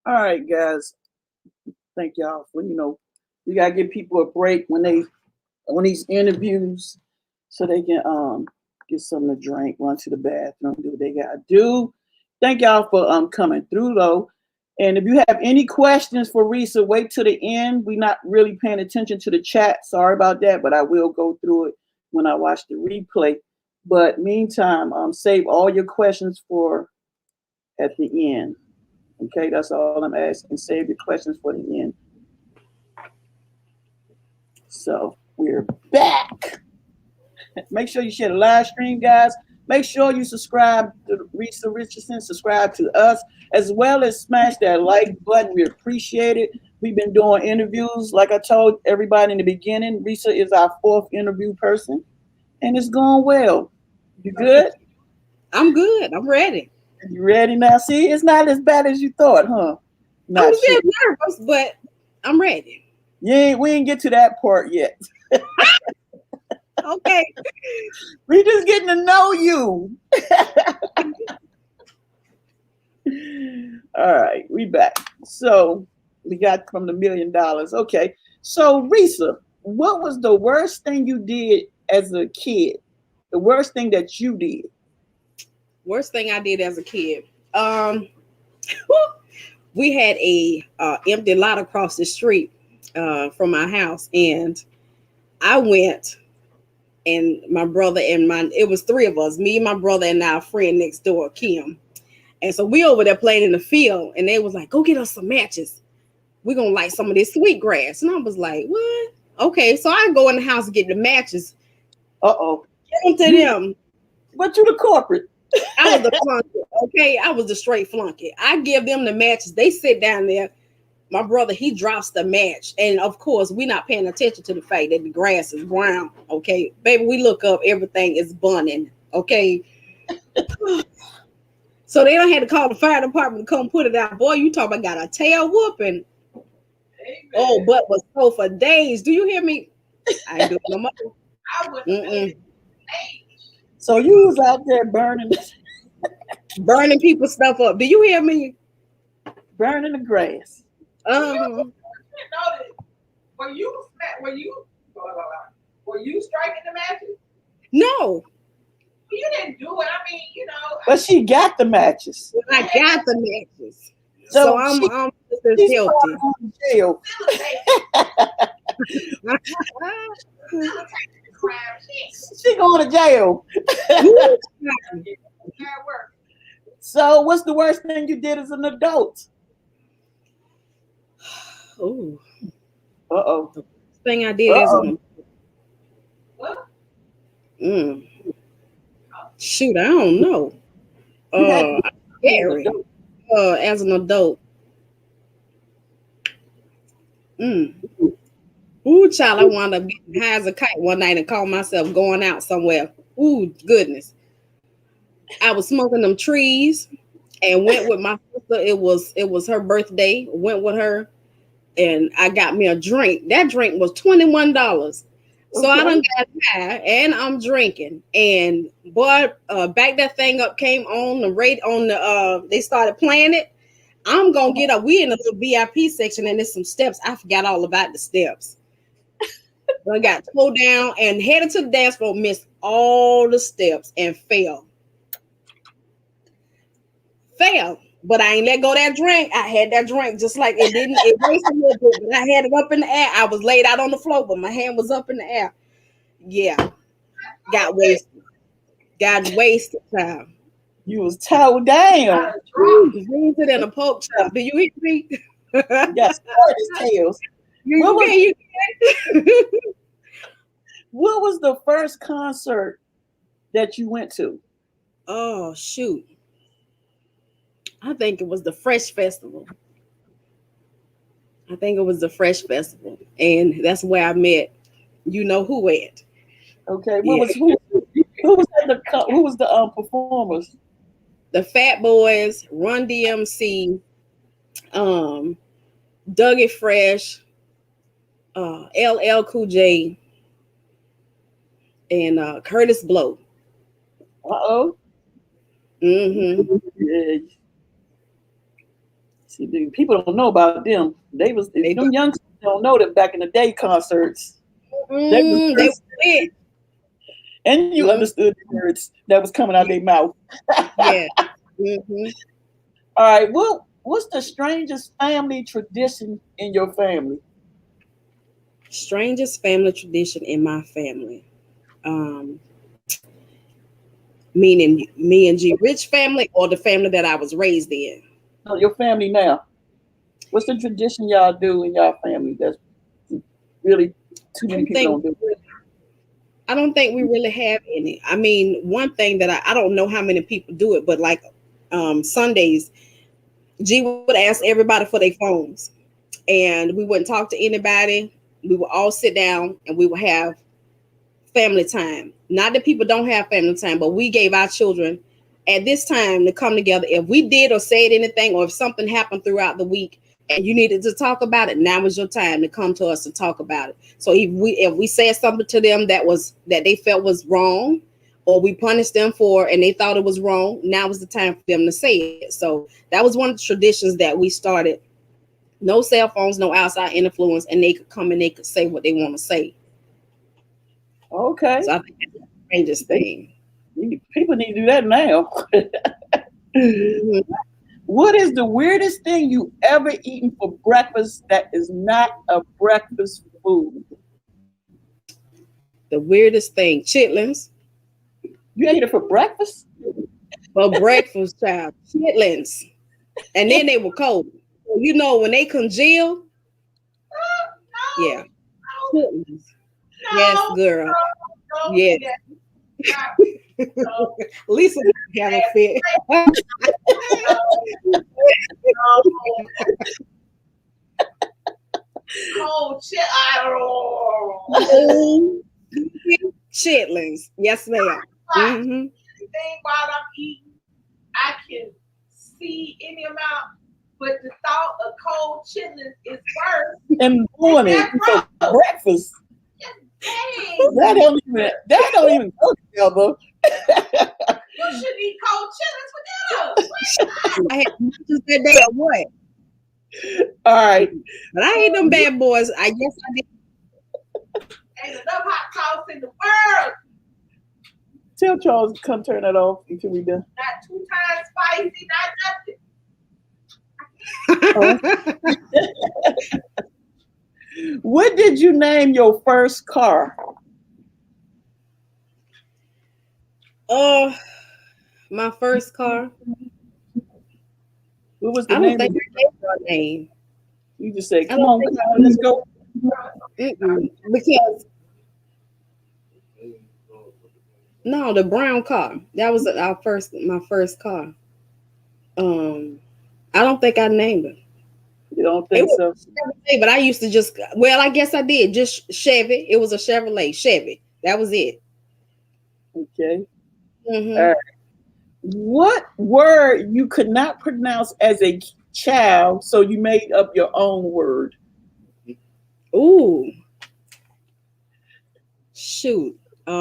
All right, guys. Thank y'all for, we gotta give people a break when these interviews so they can get something to drink, run to the bathroom, do what they gotta do. Thank y'all for coming through though. And if you have any questions for Risa, wait till the end. We're not really paying attention to the chat. Sorry about that, but I will go through it when I watch the replay. But meantime, save all your questions for at the end. Okay, that's all I'm asking. Save your questions for the end. So we're back. Make sure you share the live stream, guys. Make sure you subscribe to Resa Richardson, subscribe to us, as well as smash that like button. We appreciate it. We've been doing interviews. Like I told everybody in the beginning, Risa is our 4th interview person, and it's going well. You good? I'm good. I'm ready. You ready now? See, it's not as bad as you thought, huh? I was a bit nervous, but I'm ready. We ain't get to that part yet. Okay. We just getting to know you. All right, we back. So we got from the $1 million. Okay. So Risa, what was the worst thing you did as a kid? The worst thing that you did? Worst thing I did as a kid. We had a empty lot across the street from my house, and I went, and my brother and it was 3 of us, me, my brother, and our friend next door, Kim. And so we over there playing in the field, and they was like, go get us some matches. We're gonna light some of this sweet grass. And I was like, what? Okay, so I go in the house and get the matches. Get them to them. But you the corporate. I was the flunky, okay? I was the straight flunky. I give them the matches. They sit down there. My brother, he drops the match. And of course, we're not paying attention to the fact that the grass is brown, okay? Baby, we look up, everything is burning, okay? So they don't have to call the fire department to come put it out. Boy, you talk about got a tail whooping. Amen. Oh, butt was so for days. Do you hear me? I ain't doing no more. I wouldn't. So you was out there burning people's stuff up. Do you hear me? Burning the grass. Were you striking the matches? No. You didn't do it. I mean, But she got the matches. I got the matches. So I'm she's guilty. Going to jail. She going to jail. So what's the worst thing you did as an adult? Oh. The thing I did as an what? Shoot, I don't know. Scary. As an adult. Ooh, child, I wound up getting high as a kite one night and called myself going out somewhere. Ooh, goodness. I was smoking them trees and went with my sister. It was her birthday. Went with her and I got me a drink. That drink was $21. So I done got high and I'm drinking. And boy, back that thing up came on the rate on the they started playing it. I'm gonna get up. We in a little VIP section and there's some steps. I forgot all about the steps. I got pulled down and headed to the dance floor, missed all the steps and fell. But I ain't let go of that drink. I had that drink just like it raced a little bit, but I had it up in the air. I was laid out on the floor, but my hand was up in the air. Yeah. Got wasted. Child. You was towed down. Raised it in a poke chop. Do you hear me? Yes, tails. What was the first concert that you went to? Oh, shoot. I think it was the Fresh Festival. And that's where I met you know who at. Okay, who was the performers? The Fat Boys, Run DMC, Dougie Fresh, LL Cool J, and Curtis Blow. Mm-hmm. Yeah. See, people don't know about them. Them youngsters don't know that back in the day concerts. They went. And you understood the words that was coming out of their mouth. Yeah. Mm-hmm. All right. What's the strangest family tradition in your family? Strangest family tradition in my family. Meaning me and G Rich family or the family that I was raised in? No, your family now. What's the tradition y'all do in y'all family that's really too many people don't do? I don't think we really have any. I mean, one thing that I don't know how many people do it, but like Sundays, G would ask everybody for their phones and we wouldn't talk to anybody. We would all sit down and we would have family time. Not that people don't have family time, but we gave our children at this time to come together. If we did or said anything, or if something happened throughout the week and you needed to talk about it, now was your time to come to us to talk about it. So if we said something to them that they felt was wrong, or we punished them for and they thought it was wrong, now was the time for them to say it. So that was one of the traditions that we started. No cell phones, no outside influence, and they could come and they could say what they want to say. Okay. So I think that's the strangest thing. People need to do that now. Mm-hmm. What is the weirdest thing you ever eaten for breakfast that is not a breakfast food? The weirdest thing, chitlins. You ate it for breakfast? For breakfast, child. Chitlins. And then they were cold. You know, when they congeal. Yeah. Chitlins. Yes, girl. Yes. Lisa have a fit. Cold chitlins. Yes, ma'am. Mm-hmm. Anything while I'm eating, I can see any amount, but the thought of cold chitlins is worse. In the morning for breakfast. That don't even go together. You should eat cold chitlins for dinner. I had just that day or what? All right. But I ate them bad boys. I guess I did. Ain't enough hot sauce in the world. Tell Charles to come turn that off until we done. Not 2 times spicy, not nothing. What did you name your first car? My first car. What was the I name? don't think I gave her a name. You just said, "Come on, let's go." Because no, the brown car. That was my first car. I don't think I named it. You don't It think was so? Chevrolet, but I used to just, well, I guess I did. Just Chevy. It was a Chevrolet. Chevy. That was it. Okay. Mm-hmm. All right. What word you could not pronounce as a child, so you made up your own word? Ooh. Shoot. I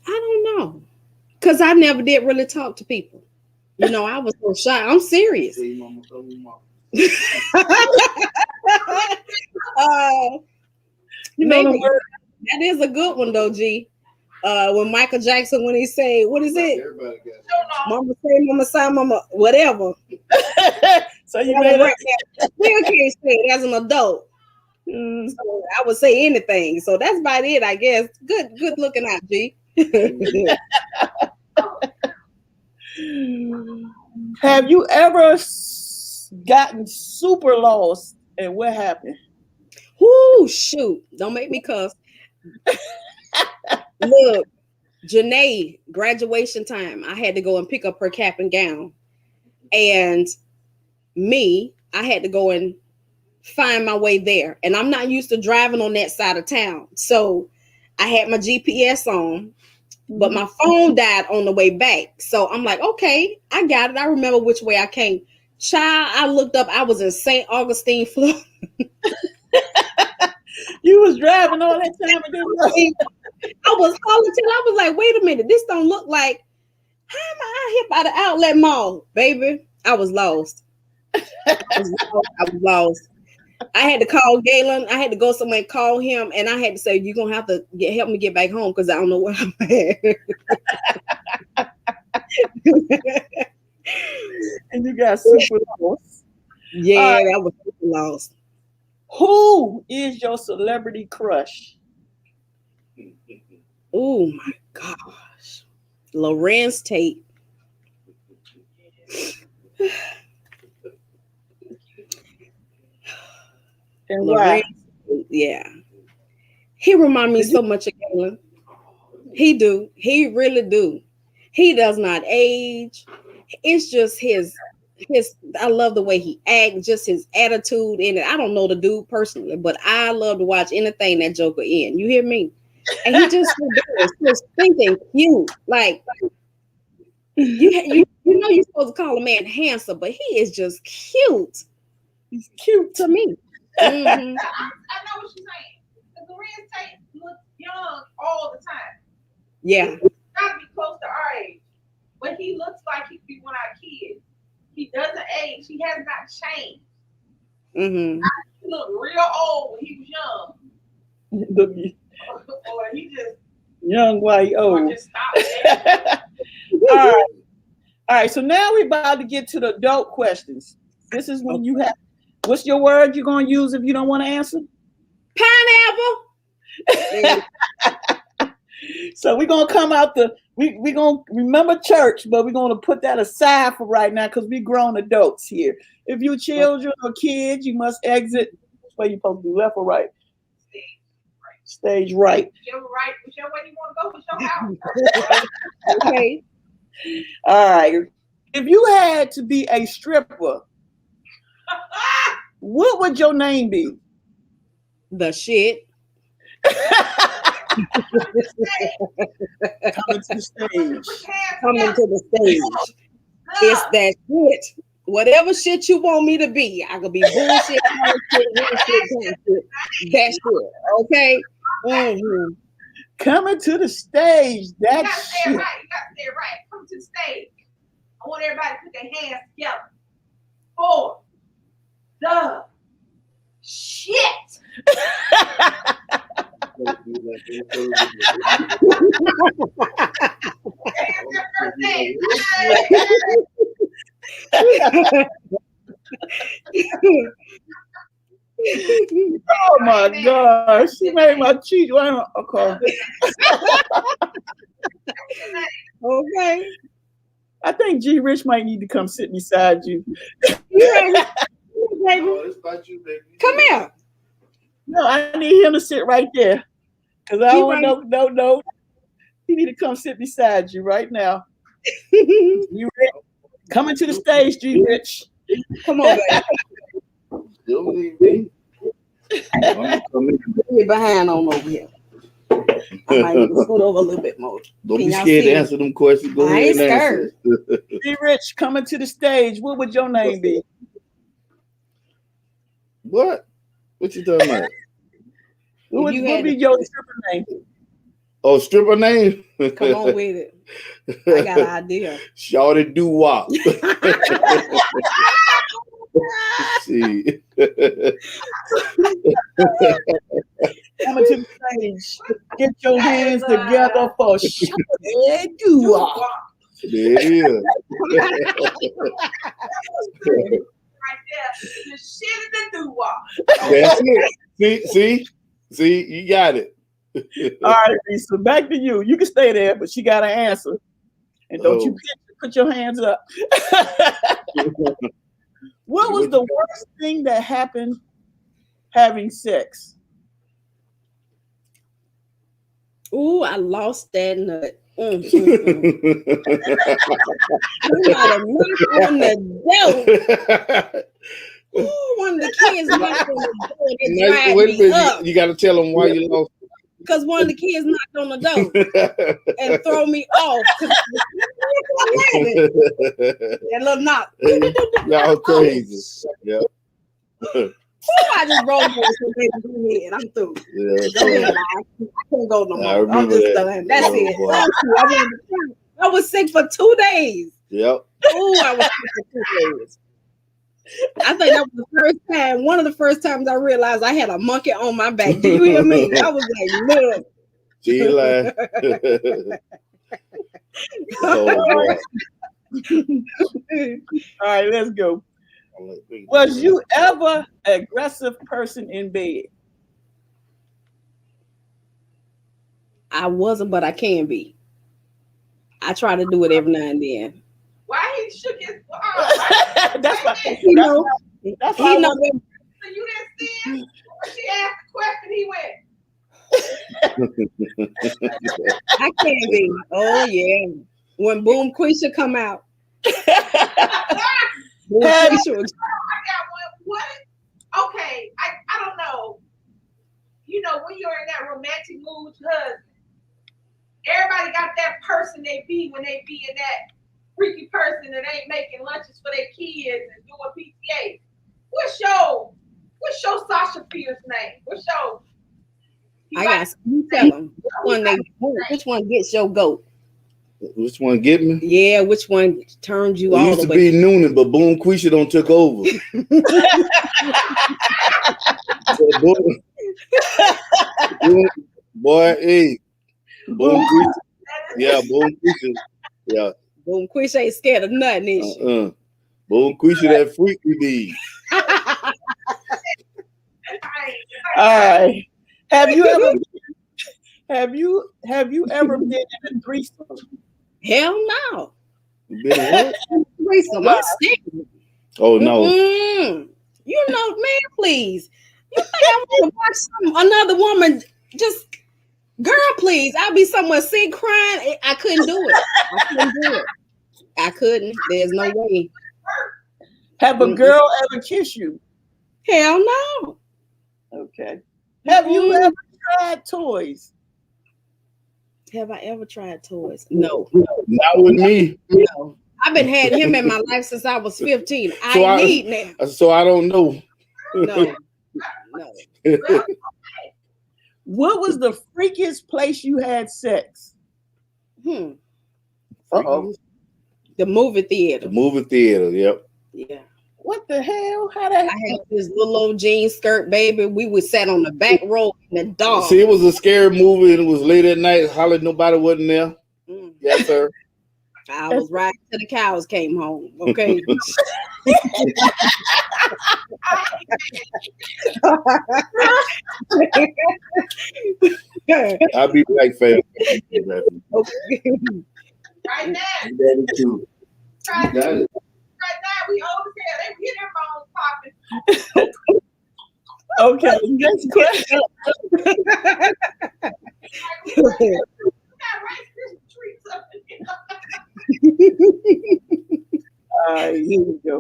don't know. Because I never did really talk to people. You know, I was so shy. I'm serious. You know the word? That is a good one though, G. When Michael Jackson, when he say, what is it? Mama say, mama say, mama, whatever. So you made it. Still can't say it as an adult. So I would say anything. So that's about it, I guess. Good looking out, G. Have you ever gotten super lost, and what happened? Whoo, shoot. Don't make me cuss. Look, Janae, graduation time, I had to go and pick up her cap and gown. And me, I had to go and find my way there. And I'm not used to driving on that side of town. So I had my GPS on, but my phone died on the way back. So I'm like, okay, I got it. I remember which way I came. Child, I looked up, I was in St. Augustine, Florida. You was driving all that time and didn't know. I was hollering till I was like, wait a minute, this don't look like, how am I out here by the outlet mall? Baby, I was lost. I was lost. I had to call Galen. I had to go somewhere and call him, and I had to say, you're going to have to help me get back home because I don't know where I'm at. And you got super lost. Yeah, that was super lost. Who is your celebrity crush? Oh my gosh. Lorenz Tate. And Lorenz, yeah. He remind me so much of Galen. He do. He really do. He does not age. It's just his I love the way he acts, just his attitude in it. I don't know the dude personally, but I love to watch anything that Joker in. You hear me? And he just so thinking cute. Like you know you're supposed to call a man handsome, but he is just cute. He's cute to me. Mm-hmm. I know what you're saying. Because Lorenz Tate looks young all the time. Yeah. He's gotta be close to our age. But he looks like he could be one of our kids. He doesn't age. He has not changed. Mm-hmm. He looked real old when he was young. Or he just young, white, old. Or just stopped. All right. So now we're about to get to the adult questions. This is when you have. What's your word you're gonna use if you don't want to answer? Pineapple. So we're gonna come out we're gonna remember church, but we're gonna put that aside for right now because we're grown adults here. If you're children or kids, you must exit. Where you supposed to do, left or right? Stage right. Whichever way you want to go, it's your house. Okay. All right. If you had to be a stripper, what would your name be? The shit. Coming to the stage. Coming to the stage. It's that shit. Whatever shit you want me to be. I could be bullshit, that shit. Okay? Mm-hmm. Coming to the stage. That's you gotta say it right. You gotta say it right. Come to the stage. I want everybody to put their hands together. For the shit. Oh my gosh, she made my cheek. Okay. Okay. I think G Rich might need to come sit beside you. Come here. No, I need him to sit right there. Because I don't know. He need to come sit beside you right now. G Rich, coming to the stage, G Rich. Come on, baby. Still leave me. Get behind on over here. I might need to scoot over a little bit more. Don't Can be y'all scared see to it? answer them questions. Go I ahead ain't and answer. Be Rich, coming to the stage. What would your name be? What? What you talking about? What would you had be to- your stripper name? Oh, stripper name? Come on with it. I got an idea. Shorty Doo Wop. See. Coming to the stage. Get your hands together for Shorty Doo Wop. There it is. Right there. The shit in the doo-wop. That's it. See, you got it. All right, Risa, back to you. You can stay there, but she got to answer. And don't you put your hands up. What was the worst thing that happened having sex? Ooh, I lost that nut. You might have knocked on the door. Ooh, one of the kids knocked on the door. It dried Wait a me minute, up. you got to tell them why you lost. Because one of the kids knocked on the door and throw me off. That little knock. Y'all crazy. Yeah. Ooh, I just rolled over some baby. Go ahead. I'm through. Yeah. Go ahead, Ma. I can't go no I more. I'm remember just that. done. That's Oh, it. boy. I was sick for 2 days. Yep. Ooh, I was sick for 2 days. I think that was the first time, one of the first times I realized I had a monkey on my back. Do you hear me? I was like, look. She lying. Oh, boy. All right, let's go. Was you ever an aggressive person in bed? I wasn't, but I can be. I try to do it every now and then. Why he shook his arm? That's why. You know, That's he why. know So you didn't see him? When she asked the question, he went. I can be. Oh yeah. When Boom Quisha come out. Boom Quisha. I got one. What? Okay, I don't know. You know, when you're in that romantic mood with your husband, everybody got that person they be when they be in that freaky person that ain't making lunches for their kids and doing PTA. What's your Sasha Fierce name? What's your? I got you tell them which one gets your goat. Which one get me? Yeah, which one turns you It all used the to way? be Noonan, but Boom Quisha don't took over. Boy, hey. Boom Quisha. Yeah, Boom Quisha. Yeah. Boom Quisha ain't scared of nothing, is she? Boom Quisha, that freak we need. All right. Have you ever been in a threesome? Hell no. Been what? Threesome, I'm scared. Oh no. You know, man, please. You think I want to watch another woman just, girl, please. I'll be somewhere sick crying. I couldn't do it. I couldn't. There's no way. Have a girl ever kiss you? Hell no. Okay. Have you ever tried toys? Have I ever tried toys? No. Not with me. No. I've been had him in my life since I was 15. I need now. So I don't know. No. What was the freakiest place you had sex? Uh-oh. The movie theater. The movie theater, yep. Yeah. What the hell? How that? I had this little old jean skirt, baby. We would sat on the back row in the dark. See, it was a scary movie and it was late at night. Holly, nobody wasn't there. Yes, sir. I was riding till the cows came home. Okay. I'll be back, fam. Right now. You got it too. You got it. Right now, we old as hell. They get their bones popping. Okay, next question. All right, here we go.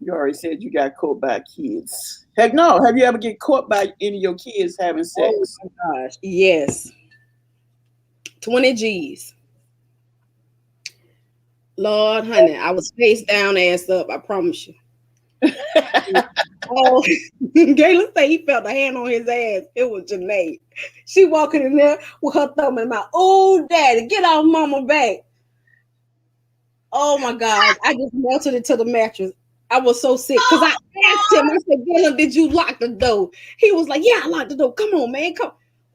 You already said you got caught by kids. Heck no. Have you ever get caught by any of your kids having sex? Oh my gosh. Yes. 20 G's. Lord, honey, I was face down, ass up. I promise you. Oh, Galen said he felt a hand on his ass. It was Janae. She walking in there with her thumb in my mouth. Oh, daddy, get off mama back. Oh my God. I just melted it to the mattress. I was so sick because I asked him, I said, Galen, did you lock the door? He was like, yeah, I locked the door. Come on, man. Come.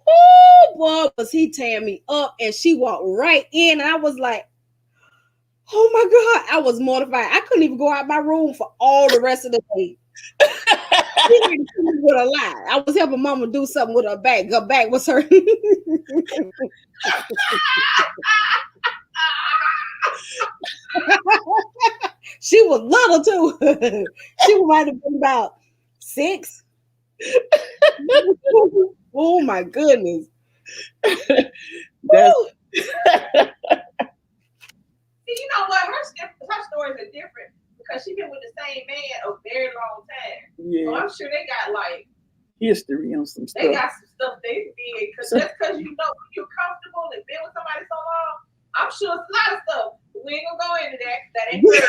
Oh, boy, was he tearing me up, and she walked right in, and I was like, oh my God, I was mortified. I couldn't even go out my room for all the rest of the day. She didn't come with a lie. I was helping mama do something with her back. Her back was hurting. She was little too. She might have been about 6. Oh my goodness. That's See, you know what? Her stories are different because she's been with the same man a very long time. yeah. So I'm sure they got like History on some they stuff. got some stuff they did. Because just because you know you're comfortable and been with somebody so long, I'm sure it's a lot of stuff. We ain't gonna go into that. That ain't good.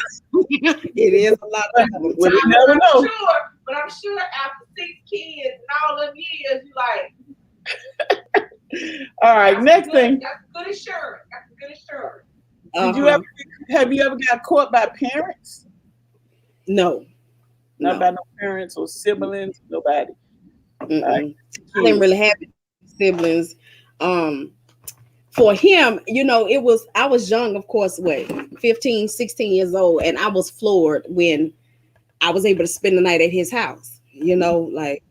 It is a lot of Well, you never know. Sure, but I'm sure after 6 kids and all them years, you like. All right, next thing. That's good assurance. That's good assurance. Did you ever have you ever got caught by parents? No. Not by no parents or siblings, nobody. I didn't really have siblings. For him, you know, I was young, of course, 15, 16 years old, and I was floored when I was able to spend the night at his house. You know, like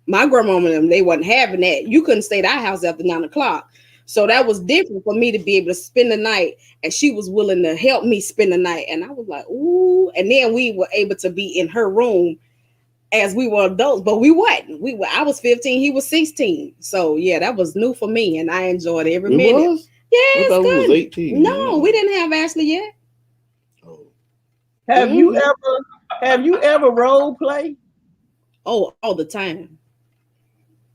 my grandmama and them, they wasn't having that. You couldn't stay at our house after 9 o'clock. So that was different for me to be able to spend the night, and she was willing to help me spend the night. And I was like, ooh. And then we were able to be in her room as we were adults, but we wasn't. I was 15, he was 16. So yeah, that was new for me, and I enjoyed every minute. Was? Yeah, I thought we was 18. No, we didn't have Ashley yet. Oh. Have you ever role play? Oh, all the time.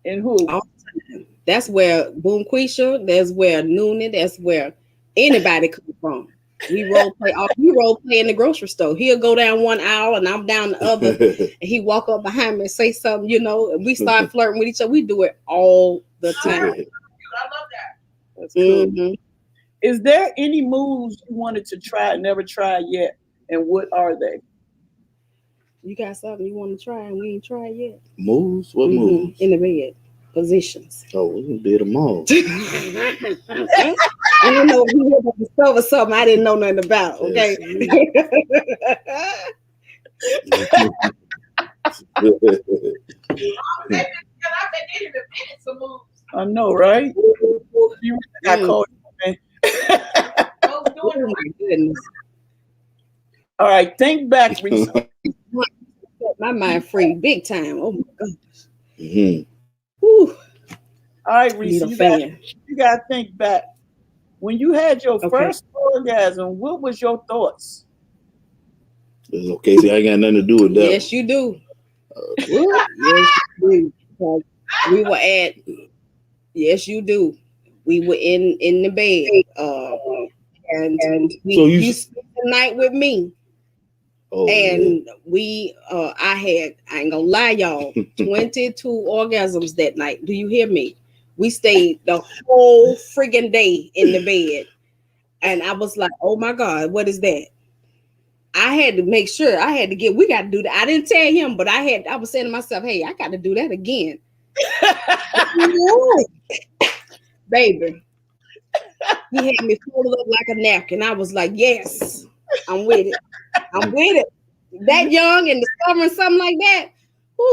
And who? All the time. That's where Boom Quisha, that's where Noonan, that's where anybody come from. We role play in the grocery store. He'll go down one aisle and I'm down the other, and he walk up behind me and say something, you know, and we start flirting with each other. We do it all the time. I love that. That's cool. Is there any moves you wanted to try and never tried yet? And what are they? You got something you want to try and we ain't tried yet? Moves? What moves? In the bed. Positions. Oh, we did them all. I don't know if you were to discover something I didn't know nothing about, okay? I know, right? I called you, Oh my goodness. All right, think back, Risa. My mind free big time. Oh my gosh. Mm-hmm. Whew. All right, Risa, you got to think back. When you had your first orgasm, what was your thoughts? It's okay, see, I ain't got nothing to do with that. Yes, you do. Yes, you do. We were at. Yes, you do. We were in the bed, and you spent the night with me. Oh, and we, I ain't gonna lie, y'all, 22 orgasms that night. Do you hear me? We stayed the whole friggin' day in the bed. And I was like, oh my God, what is that? I had to make sure we got to do that. I didn't tell him, but I was saying to myself, hey, I got to do that again. Baby. He had me folded up like a napkin. I was like, yes, I'm with it. I'm with it. That young and discovering something like that,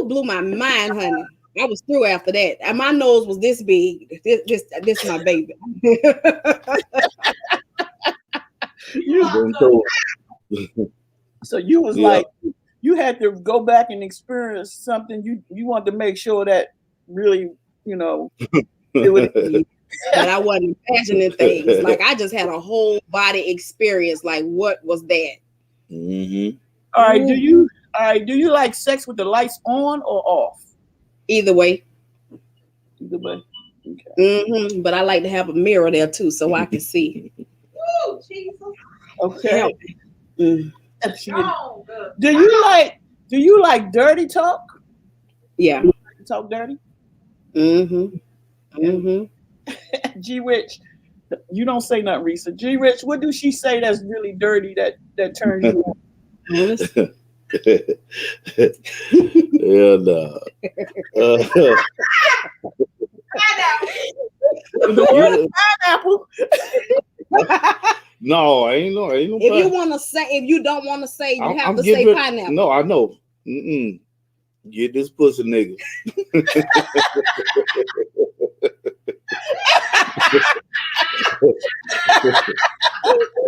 blew my mind, honey. I was through after that. And my nose was this big. This is my baby. So you was like, you had to go back and experience something. You wanted to make sure that really, you know, it would. But I wasn't imagining things. Like I just had a whole body experience. Like what was that? Mm-hmm. All right. All right. Do you like sex with the lights on or off? Either way. Either way. Okay. But I like to have a mirror there too, so I can see. Woo, Jesus. Okay. Strong, good. Do you like dirty talk? Yeah. Talk dirty? G Rich, you don't say nothing, Risa. G Rich, what do she say that's really dirty that turns you on? Yeah, no. The word pineapple. No, ain't no. If you want to say, if you don't want to say, you have to say pineapple. No, I know. Get this pussy nigga.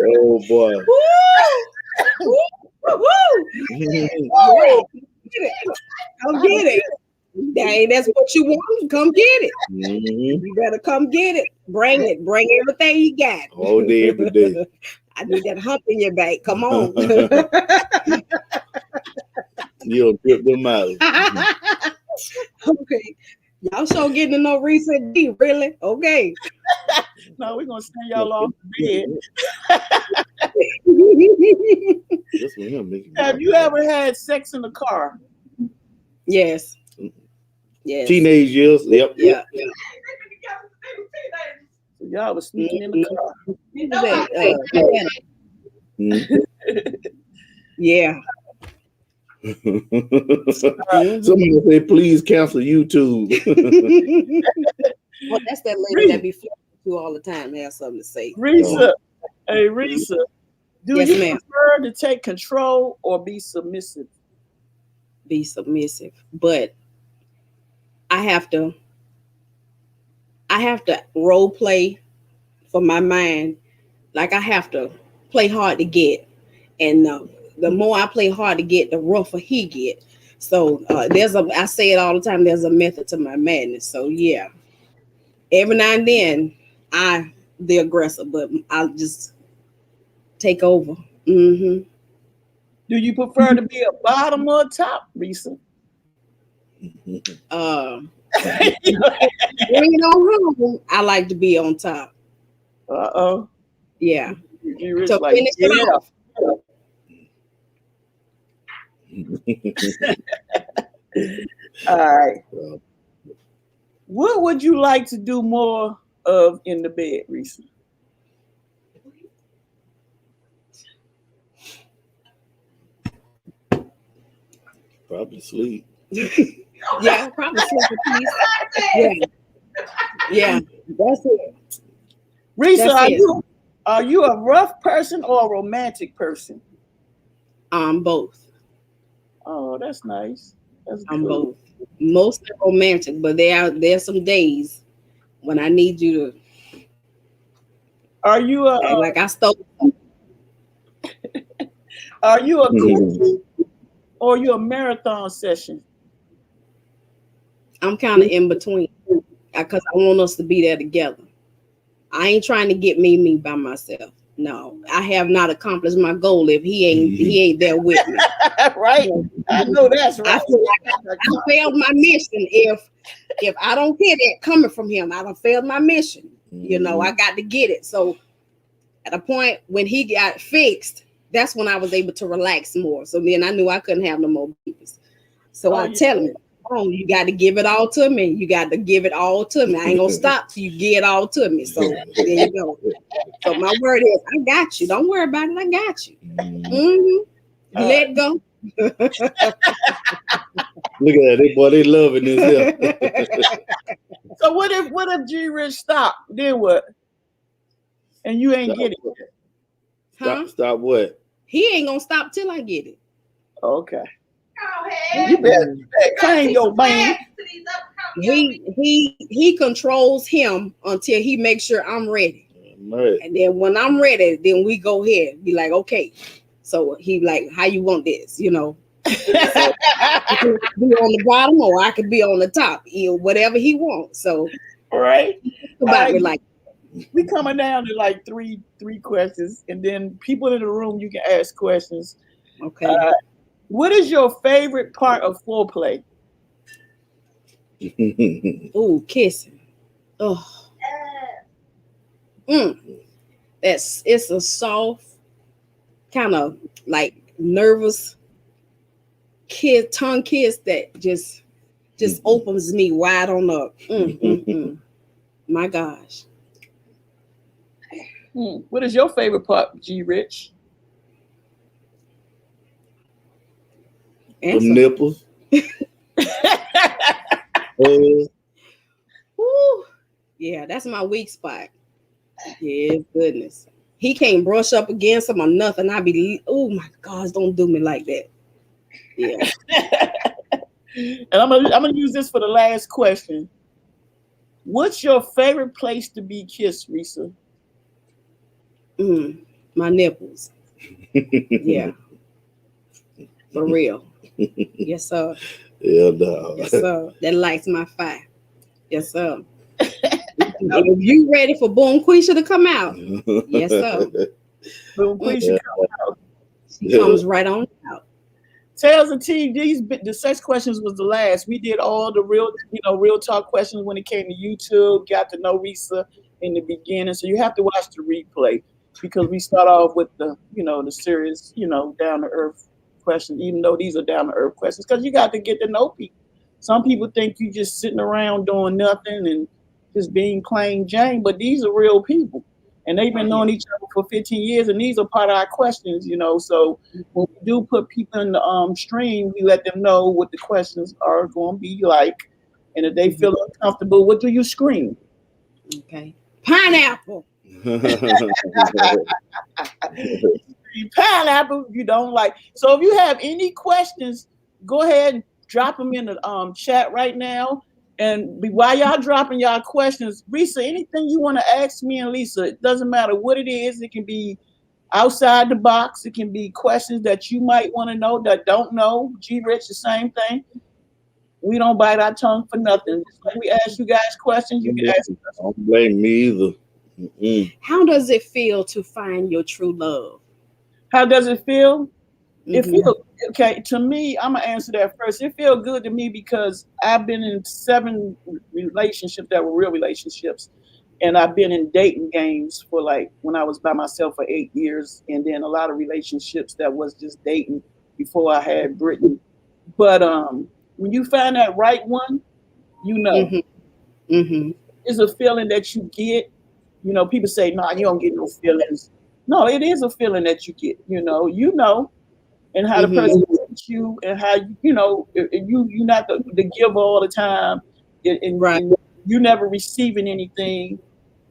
Oh boy. Come get it. Dang, that's what you want. Come get it. You better come get it. Bring it. Bring everything you got. All day, every day. I need that hump in your back. Come on. You'll trip them out. Okay. Y'all sure getting to know Risa D, really? Okay. No, we're gonna send y'all off the bed. Have you ever had sex in the car? Yes. Yes. Teenage years. Yep. Yeah. So y'all was sneaking in the car. Yeah. Somebody say, please cancel YouTube. Well, that's that lady that be flirting with you all the time. Has something to say. Risa, hey Risa, do Yes, you ma'am. prefer to take control or be submissive? Be submissive, but I have to role play for my mind. Like I have to play hard to get, and the more I play hard to get, the rougher he get. So I say it all the time. There's a method to my madness. So yeah, every now and then I the aggressor, but I'll just take over. Do you prefer to be a bottom or a top, Risa? Bring it on home. I like to be on top. Yeah. So like, finish it off. All right. What would you like to do more of in the bed, Risa? Probably sleep. Yeah, probably sleep in peace. Yeah, that's it. Risa, are you a rough person or a romantic person? Both. Oh, that's nice. I'm both. Mostly romantic, but there's some days when I need you to. Are you like I stole? Are you a quickie or are you a marathon session? I'm kind of in between because I want us to be there together. I ain't trying to get me by myself. No, I have not accomplished my goal if he ain't there with me. Right? I know that's right. I feel like I failed my mission if I don't get it coming from him. I done failed my mission. You know, I got to get it. So at a point when he got fixed, that's when I was able to relax more. So then I knew I couldn't have no more babies. So I tell him, oh, you got to give it all to me. You got to give it all to me. I ain't gonna stop till you get it all to me. So there you go. So my word is, I got you. Don't worry about it. I got you. Let go. Look at that, boy. They loving this here. So what if G Rich stop? Then what? And you ain't get it. Stop what? He ain't gonna stop till I get it. Okay. Go ahead. You better claim your man. He controls him until he makes sure I'm ready. Right. And then when I'm ready, then we go ahead. Be like, okay. So he like, how you want this? You know. So I can be on the bottom or I could be on the top. Whatever he wants. So right. About me like we coming down to like three questions, and then people in the room you can ask questions. Okay. What is your favorite part of foreplay? Ooh, kissing. Oh, it's a soft, kind of like nervous tongue kiss that just opens me wide on up. My gosh. What is your favorite part, G Rich? Them nipples. Woo. Yeah, that's my weak spot. Yeah, goodness. He can't brush up against him or nothing. I be, oh my gosh, don't do me like that. Yeah. And I'm gonna use this for the last question. What's your favorite place to be kissed, Risa? My nipples. Yeah. For real. Yes, sir. Yeah, no. Yes, sir. That lights my fire. Yes, sir. If you ready for Boom Quisha to come out? Yes, sir. Boom Quisha come out. She comes right on out. Tails and T, the sex questions was the last. We did all the real talk questions when it came to YouTube. Got to know Risa in the beginning, so you have to watch the replay because we start off with the serious, down to earth questions. Even though these are down to earth questions, because you got to get to know people. Some people think you just sitting around doing nothing and just being plain Jane, but these are real people. And they've been knowing each other for 15 years, and these are part of our questions, So when we do put people in the stream, we let them know what the questions are going to be like. And if they feel uncomfortable, what do you scream? Okay. Pineapple. Pineapple, you don't like. So if you have any questions, go ahead and drop them in the chat right now. And while y'all dropping y'all questions, Risa, anything you want to ask me and Lisa, it doesn't matter what it is. It can be outside the box. It can be questions that you might want to know that don't know. G Rich, the same thing. We don't bite our tongue for nothing. Just like we ask you guys questions, you can ask us. Don't blame me either. How does it feel to find your true love? How does it feel? It feels okay to me. I'm gonna answer that first. It feels good to me because I've been in 7 relationships that were real relationships, and I've been in dating games for like when I was by myself for 8 years, and then a lot of relationships that was just dating before I had Brittany. But when you find that right one, it's a feeling that you get. People say, "No, you don't get no feelings." No, it is a feeling that you get. And how the person treats you, and how you're not the giver all the time, and you never receiving anything,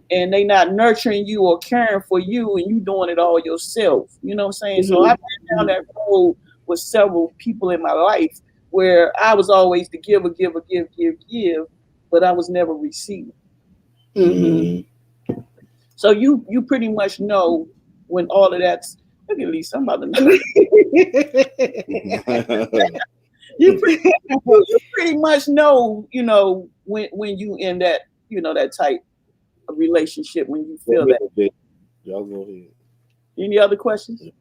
and they not nurturing you or caring for you, and you doing it all yourself. You know what I'm saying? So I've been down that road with several people in my life where I was always the give, but I was never receiving. So you pretty much know when all of that's. Look at Lisa, I'm about to know. you pretty much know, when you in that, that type of relationship, when you feel that. Y'all go ahead. Any other questions? You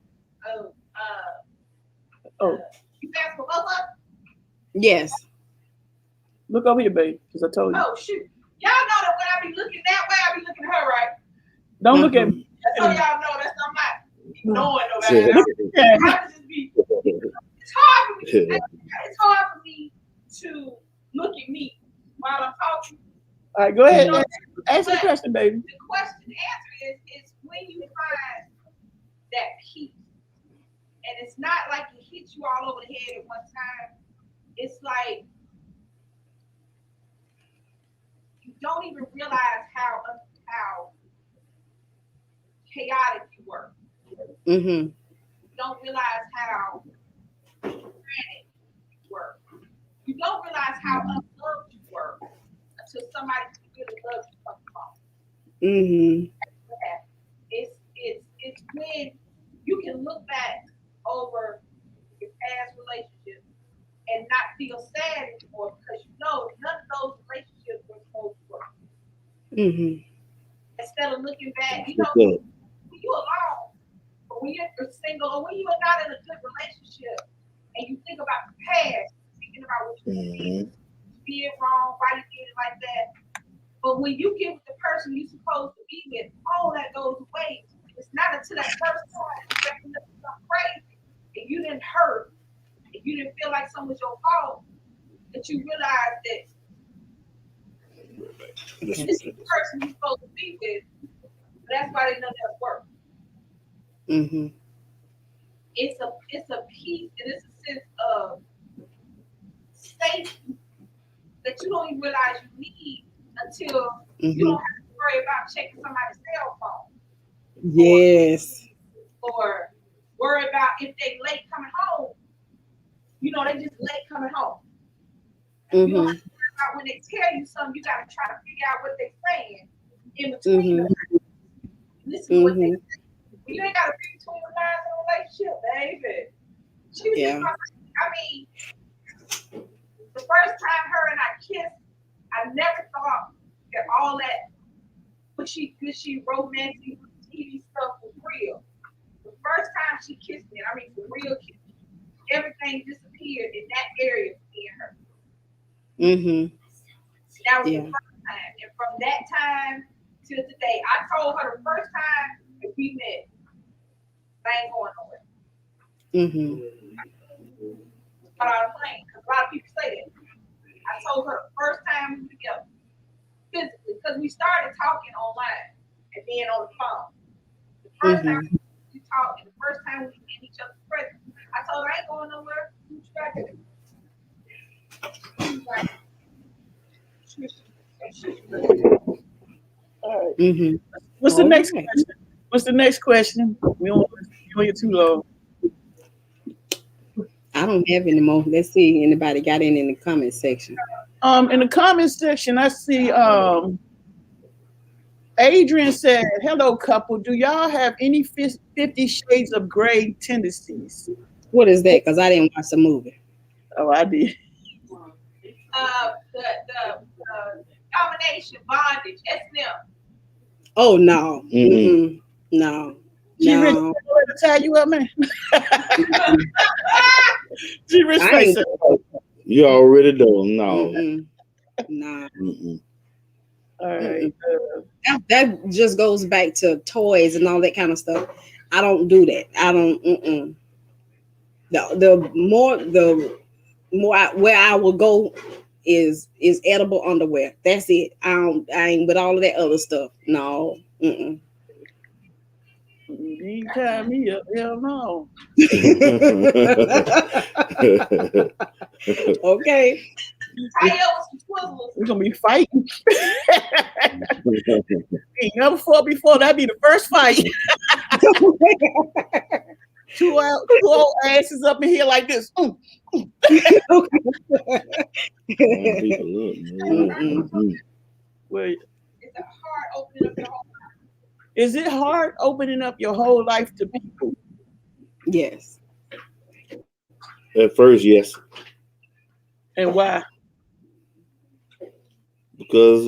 asked for both of us? Yes. Look over here, babe, because I told you. Oh shoot. Y'all know that when I be looking that way, I be looking at her, right? Don't look at me. So y'all know that's I'm not ignoring nobody. It's hard for me. It's hard for me to look at me while I'm talking. All right, go ahead. Answer the question, baby. The question, the answer is when you find that peace, and it's not like it hits you all over the head at one time. It's like you don't even realize how chaotic you were. You don't realize how frantic you were. You don't realize how unloved you were until somebody really loves you from the phone. It's when you can look back over your past relationships and not feel sad anymore because none of those relationships were supposed to work. Instead of looking back, when you're alone, or when you're single, or when you're not in a good relationship, and you think about the past, thinking about what you did wrong, why you did it like that. But when you get with the person you're supposed to be with, all that goes away. It's not until that first time you reckon up something crazy and you didn't hurt and you didn't feel like something was your fault that you realize that this is the person you're supposed to be with. That's why they know that work. Mm-hmm. It's a peace and it's a sense of safety that you don't even realize you need until you don't have to worry about checking somebody's cell phone. Yes. Or worry about if they late coming home. You know, they just late coming home. You don't have to worry about when they tell you something, you gotta try to figure out what they're saying in between them. This is what they say. You ain't gotta be between the lines in a relationship, baby. She was just I mean, the first time her and I kissed, I never thought that all that gushy romantic TV stuff was real. The first time she kissed me, I mean, the real kiss, everything disappeared in that area for me and her. That was the first time. And from that time to today, I told her the first time that we met, I ain't going nowhere. But I was playing, because a lot of people say that. I told her the first time we were together, physically, because we started talking online and then on the phone. The first time we talked, and the first time we in each other's presence, I told her I ain't going nowhere. What you got to do? All right. What's the next question? What's the next question? We don't get too long. I don't have any more. Let's see. Anybody got in the comment section? In the comment section, I see Adrian said, "Hello, couple. Do y'all have any 50 Shades of Grey tendencies?" What is that? Because I didn't watch the movie. Oh, I did. The domination, bondage, S&M. Oh no. No. She rich to tie you up, man. She rich face. You already know. No. No. All right. That just goes back to toys and all that kind of stuff. I don't do that. I don't. The more where I will go is edible underwear. That's it. I ain't with all of that other stuff. No. You tie me up, hell no. Okay. We're gonna be fighting. Ain't never fought before. That'd be the first fight. Two old asses up in here like this. Well, is it hard opening up your whole life to people? Yes. At first, yes. And why? Because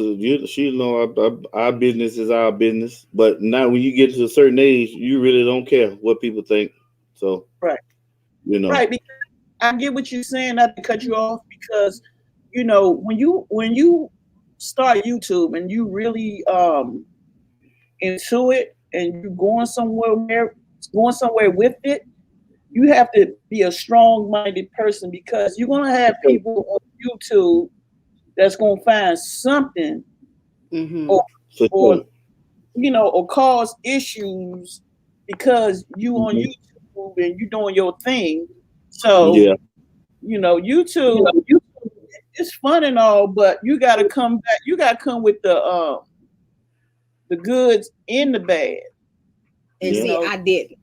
she know our business is our business. But now when you get to a certain age, you really don't care what people think. So right. Right, because I get what you're saying, not to cut you off, because when you start YouTube and you really into it and you're going somewhere with it, you have to be a strong-minded person, because you're gonna have people on YouTube that's gonna find something or cause issues because you on YouTube and you doing your thing. So YouTube, it's fun and all, but you gotta come back. You gotta come with the goods and the bad. And see, I didn't.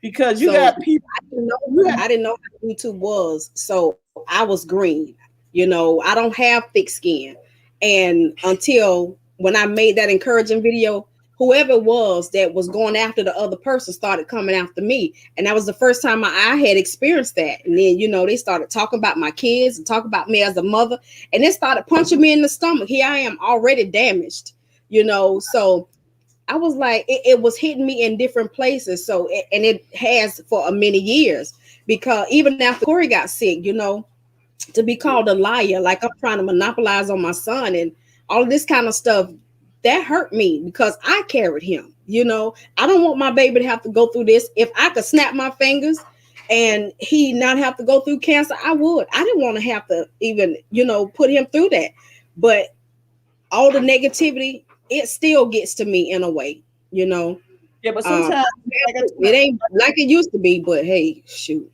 Because you got people. I didn't know what YouTube was, so I was green. I don't have thick skin, and until when I made that encouraging video, whoever it was that was going after the other person started coming after me, and that was the first time I had experienced that. And then they started talking about my kids and talking about me as a mother, and they started punching me in the stomach. Here I am already damaged, so. I was like, it was hitting me in different places. So, and it has for many years. because even after Corey got sick, you know, to be called a liar, like I'm trying to monopolize on my son and all of this kind of stuff, that hurt me because I carried him. You know, I don't want my baby to have to go through this. If I could snap my fingers and he not have to go through cancer, I would. I didn't want to have to even, you know, put him through that. But all the negativity, it still gets to me in a way, you know. Yeah, but sometimes it ain't like it used to be, but hey, shoot.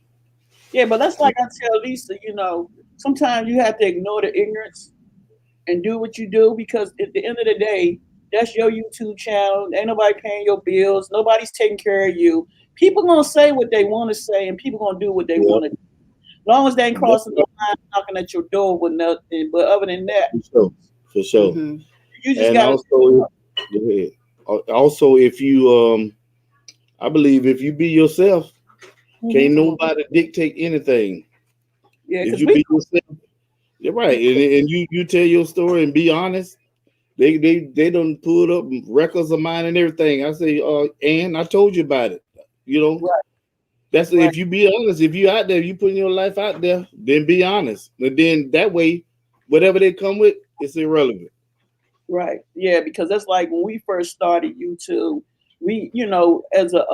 Yeah, but that's like I tell Lisa, you know, sometimes you have to ignore the ignorance and do what you do, because at the end of the day, that's your YouTube channel. Ain't nobody paying your bills. Nobody's taking care of you. People gonna say what they want to say, and people gonna do what they want to do. As long as they ain't crossing the line, knocking at your door with nothing. But other than that, for sure. You just got. Also, if you, I believe if you be yourself, can't nobody dictate anything. Yeah, if you be yourself, you're right, and you tell your story and be honest. They done pulled up records of mine and everything. I say, and I told you about it. You know, that's if you be honest. If you out there, you putting your life out there, then be honest. And then that way, whatever they come with, it's irrelevant. Right. Yeah, because that's like when we first started YouTube. We, you know, as a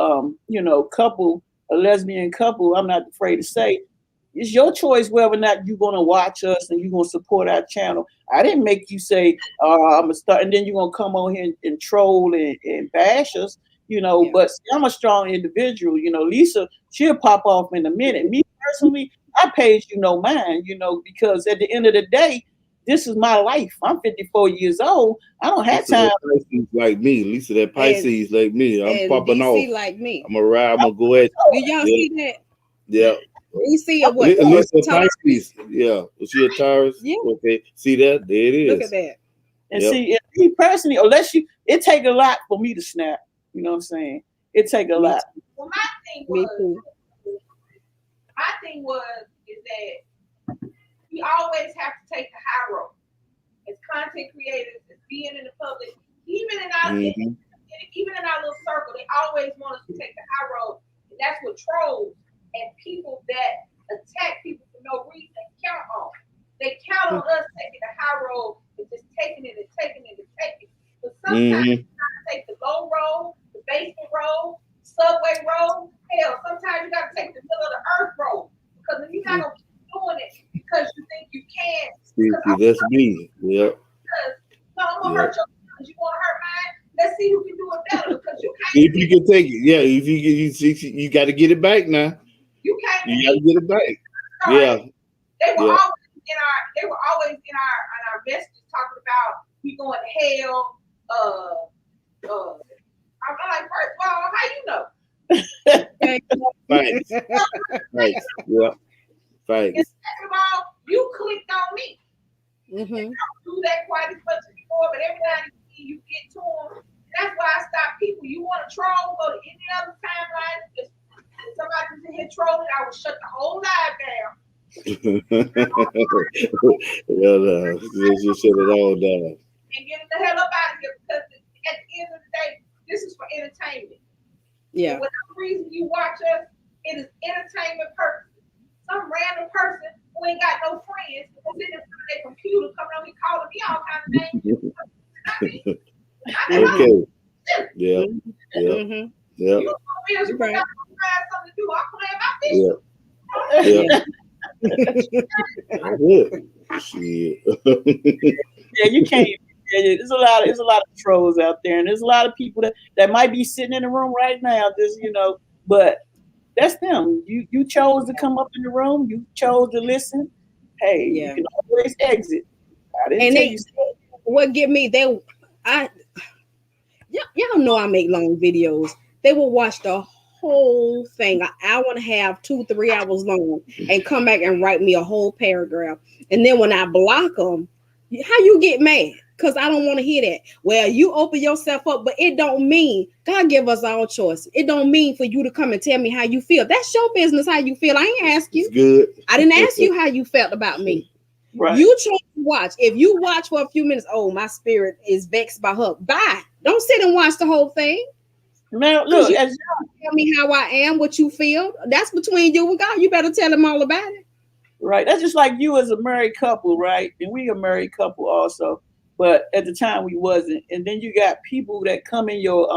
you know, couple, a lesbian couple, I'm not afraid to say, it's your choice whether or not you're gonna watch us and you're gonna support our channel. I didn't make you say, I'm gonna start, and then you're gonna come on here and troll and bash us, you know. But see, I'm a strong individual, you know. Lisa, she'll pop off in a minute. Me personally, I paid you no mind, you know, because at the end of the day, this is my life. I'm 54 years old. I don't have time. Pisces like me, Lisa, that Pisces like me. I'm popping DC off. like me. I'm gonna ride. I'm gonna go ahead. Did y'all see that? Yeah. You see it? What? Lisa Pisces. Yeah. Was she a Taurus? Yeah. Okay. See that? There it is. Look at that. And see, if me personally, unless you, it take a lot for me to snap. You know what I'm saying? It take a lot. Well, my thing was is that we always have to take the high road as content creators, as being in the public, even in our even in our little circle. They always want us to take the high road, and that's what trolls and people that attack people for no reason count on. They count on us taking the high road and just taking it and taking it and taking it. But sometimes you gotta take the low road, the basement road, subway road. Hell, sometimes you gotta take the middle of the earth road, because if you're not gonna keep doing it because you think you can. See, that's me. Yeah. No, I'm gonna hurt your feelings. You want to hurt mine? Let's see who can do it better, because you can't. If you can take it, yeah. If you got to get it back now. You can't. You got to get it back. Right. Yeah. They were always in our messages talking about we going to hell. I'm like, first of all, how you know? Thanks. Thanks. Yeah. Thanks. And second of all, you clicked on me. You don't do that quite as much before, but every now and then you get to them. That's why I stop people. You want to troll, go to any other timeline. If somebody's in here trolling, I will shut the whole live down. Just shut it all down. And get the hell up out of here, because at the end of the day, this is for entertainment. Yeah. And whatever reason you watch us, it is entertainment purposes. Some random person who ain't got no friends who's sitting in front of their computer coming on me calling me all kinds of names. Okay. Yeah. Yeah. You right. got something to do. I'm playing my fish. Shit. Yeah, you can't. There's a lot of trolls out there, and there's a lot of people that might be sitting in the room right now, just, you know, but that's them. You chose to come up in the room. You chose to listen. Hey, you can always exit. I didn't tell you. What get me? Y'all know I make long videos. They will watch the whole thing, an hour and a half, 2-3 hours long, and come back and write me a whole paragraph. And then when I block them, how you get mad? Because I don't want to hear that. Well, you open yourself up, but it don't mean God give us all choice. It don't mean for you to come and tell me how you feel. That's your business how you feel. I ain't ask you. It's good. I didn't ask you how you felt about me. Right. You chose to watch. If you watch for a few minutes, oh, my spirit is vexed by her. Bye. Don't sit and watch the whole thing. Now, look, You as tell me how I am, what you feel. That's between you and God. You better tell him all about it. right, that's just like you as a married couple, right? And we a married couple also, but at the time we wasn't. And then you got people that come in your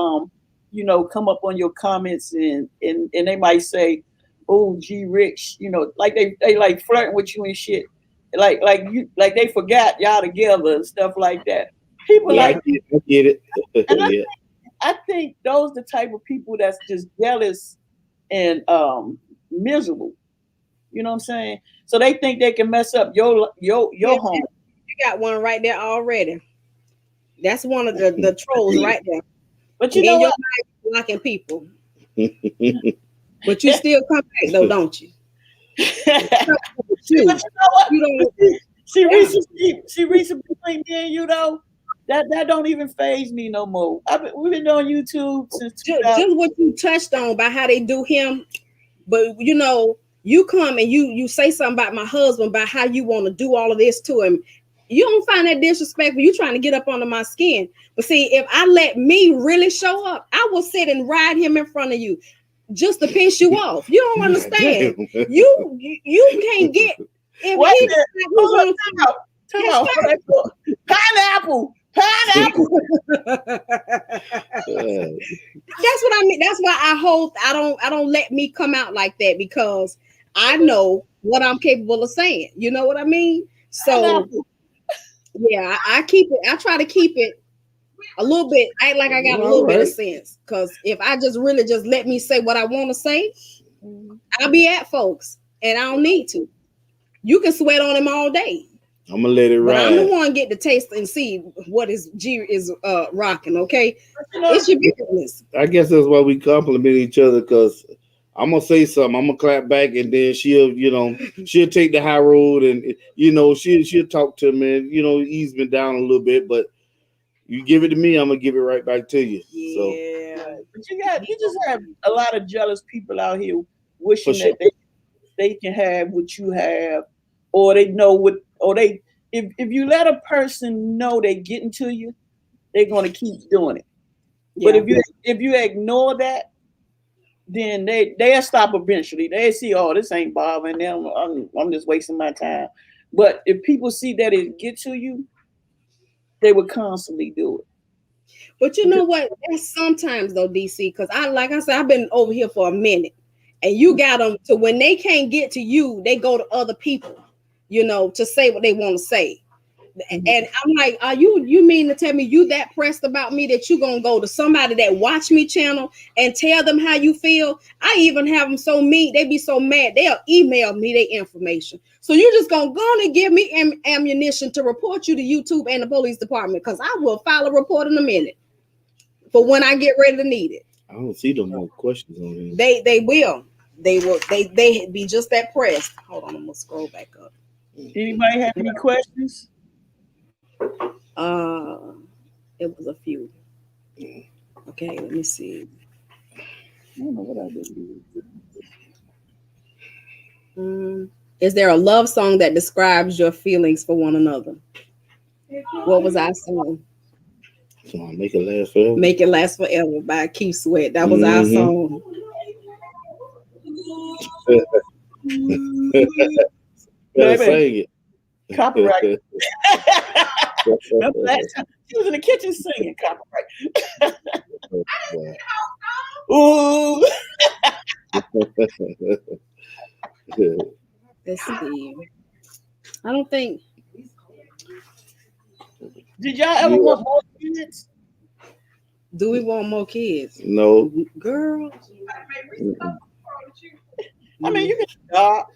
come up on your comments and they might say, "Oh, gee, Rich," like they like flirting with you and shit, like they forgot y'all together and stuff like that. People Yeah, like, I get it. and Yeah. I think those the type of people that's just jealous and miserable. You know what I'm saying? So they think they can mess up your Yeah, home. you got one right there already. That's one of the trolls right there. But you In know your what? mind, blocking people. But you still come back though, don't you? But you know what? You See, don't. Risa, between me and you though, that don't even phase me no more. We've been on YouTube since Just what you touched on about how they do him, but you come and you say something about my husband, about how you want to do all of this to him. You don't find that disrespectful. You trying to get up under my skin. But see, if I let me really show up, I will sit and ride him in front of you just to piss you off. You don't understand. You can't get if Wait he a minute. Time out. Pineapple. That's what I mean. That's why I don't let me come out like that, because I know what I'm capable of saying. You know what I mean? So Pineapple. yeah, I keep it. I try to keep it a little bit. I got a little bit of sense, because if I just really just let me say what I want to say, I'll be at folks, and I don't need to. You can sweat on him all day. I'm gonna let it But ride. I'm the one get to taste and see what is G is rocking. Okay, it's your business. I guess that's why we compliment each other, because I'm gonna say something, I'm gonna clap back, and then she'll take the high road, and she'll talk to me, and ease me down a little bit. But you give it to me, I'm gonna give it right back to you. Yeah. So, but you just have a lot of jealous people out here wishing that they can have what you have, or they know what, or if you let a person know they getting to you, they're gonna keep doing it. Yeah. But if you ignore that, then they'll stop eventually. They see, oh, this ain't bothering them. I'm just wasting my time. But if people see that it get to you, they would constantly do it. But you know what? That's sometimes though, DC, because like I said, I've been over here for a minute, and you got them to when they can't get to you, they go to other people, to say what they want to say. And I'm like, are you mean to tell me you that pressed about me that you gonna go to somebody that watch me channel and tell them how you feel? I even have them so mean, they be so mad, they'll email me their information. So you just gonna go and give me ammunition to report you to YouTube and the police department, because I will file a report in a minute for when I get ready to need it. I don't see no more questions on here. They will be just that pressed. Hold on, I'm gonna scroll back up. Anybody have any questions? It was a few. Okay, let me see. I don't know what I did. Is there a love song that describes your feelings for one another? What was our song? Come on, Make It Last Forever. Make It Last Forever by Keith Sweat. That was our song. Better sing it. Copyright. Remember last time she was in the kitchen singing copyright. Ooh. Let's see. I don't think. Did y'all ever want more kids? Do we want more kids? No. Girl. I mean, you can stop,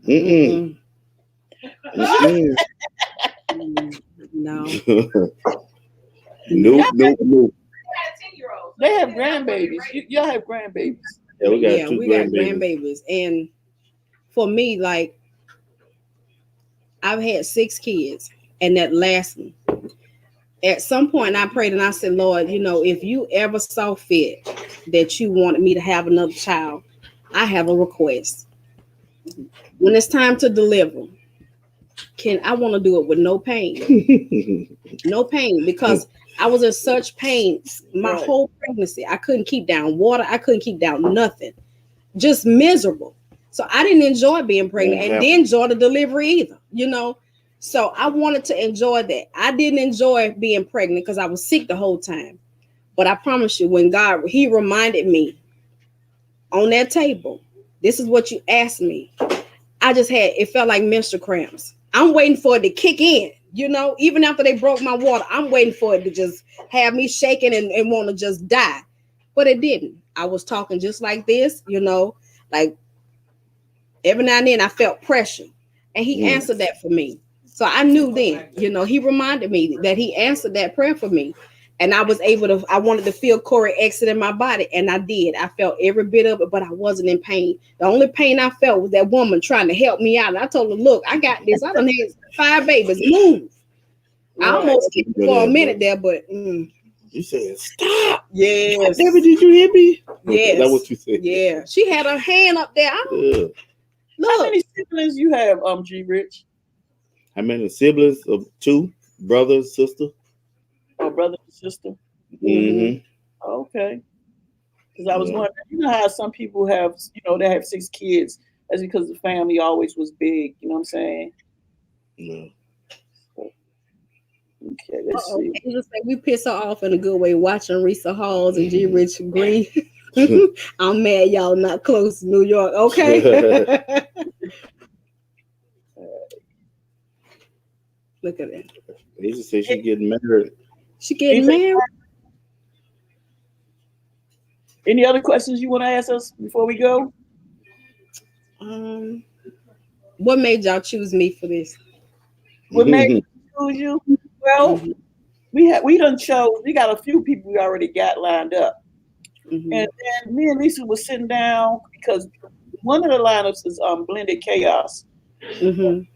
Mm-mm. No. Nope. They have grandbabies. Y'all have grandbabies. Yeah, we got grandbabies. And for me, like, I've had 6 kids, and that last one. At some point, I prayed and I said, Lord, if you ever saw fit that you wanted me to have another child, I have a request. When it's time to deliver, I want to do it with no pain. No pain, because I was in such pain my Right. whole pregnancy. I couldn't keep down water. I couldn't keep down nothing. Just miserable. So I didn't enjoy being pregnant and didn't enjoy the delivery either, you know. So I wanted to enjoy that. I didn't enjoy being pregnant because I was sick the whole time. But I promise you, when God, he reminded me on that table, this is what you asked me. I just had, it felt like menstrual cramps. I'm waiting for it to kick in, you know, even after they broke my water, I'm waiting for it to just have me shaking and want to just die. But it didn't. I was talking just like this, you know, like every now and then I felt pressure, and he answered that for me. So I knew then, you know, he reminded me that he answered that prayer for me. And I was able to, I wanted to feel Corey exit in my body. And I did. I felt every bit of it, but I wasn't in pain. The only pain I felt was that woman trying to help me out. And I told her, look, I got this. I done had 5 babies. Move. I almost kicked her for a minute there, but you said, stop. Yes. David, did you hear me? yes. That's what you said. Yeah. She had her hand up there. I don't, How look. many siblings you have, G Rich? How many siblings? Of 2 brothers, sister. Oh, brother and sister. Mm-hmm. Okay. Because I was wondering, you know how some people have, you know, they have 6 kids. That's because the family always was big. You know what I'm saying? Yeah. Okay, let's see. Angel said we piss her off in a good way watching Risa Halls and G Rich Green. I'm mad y'all not close to New York. Okay. Look at that. Lisa said she getting married. She getting married. Any other questions you want to ask us before we go? What made y'all choose me for this? What made you choose you? Well, we done chose. We got a few people we already got lined up, and then me and Lisa was sitting down because one of the lineups is Blended Chaos, and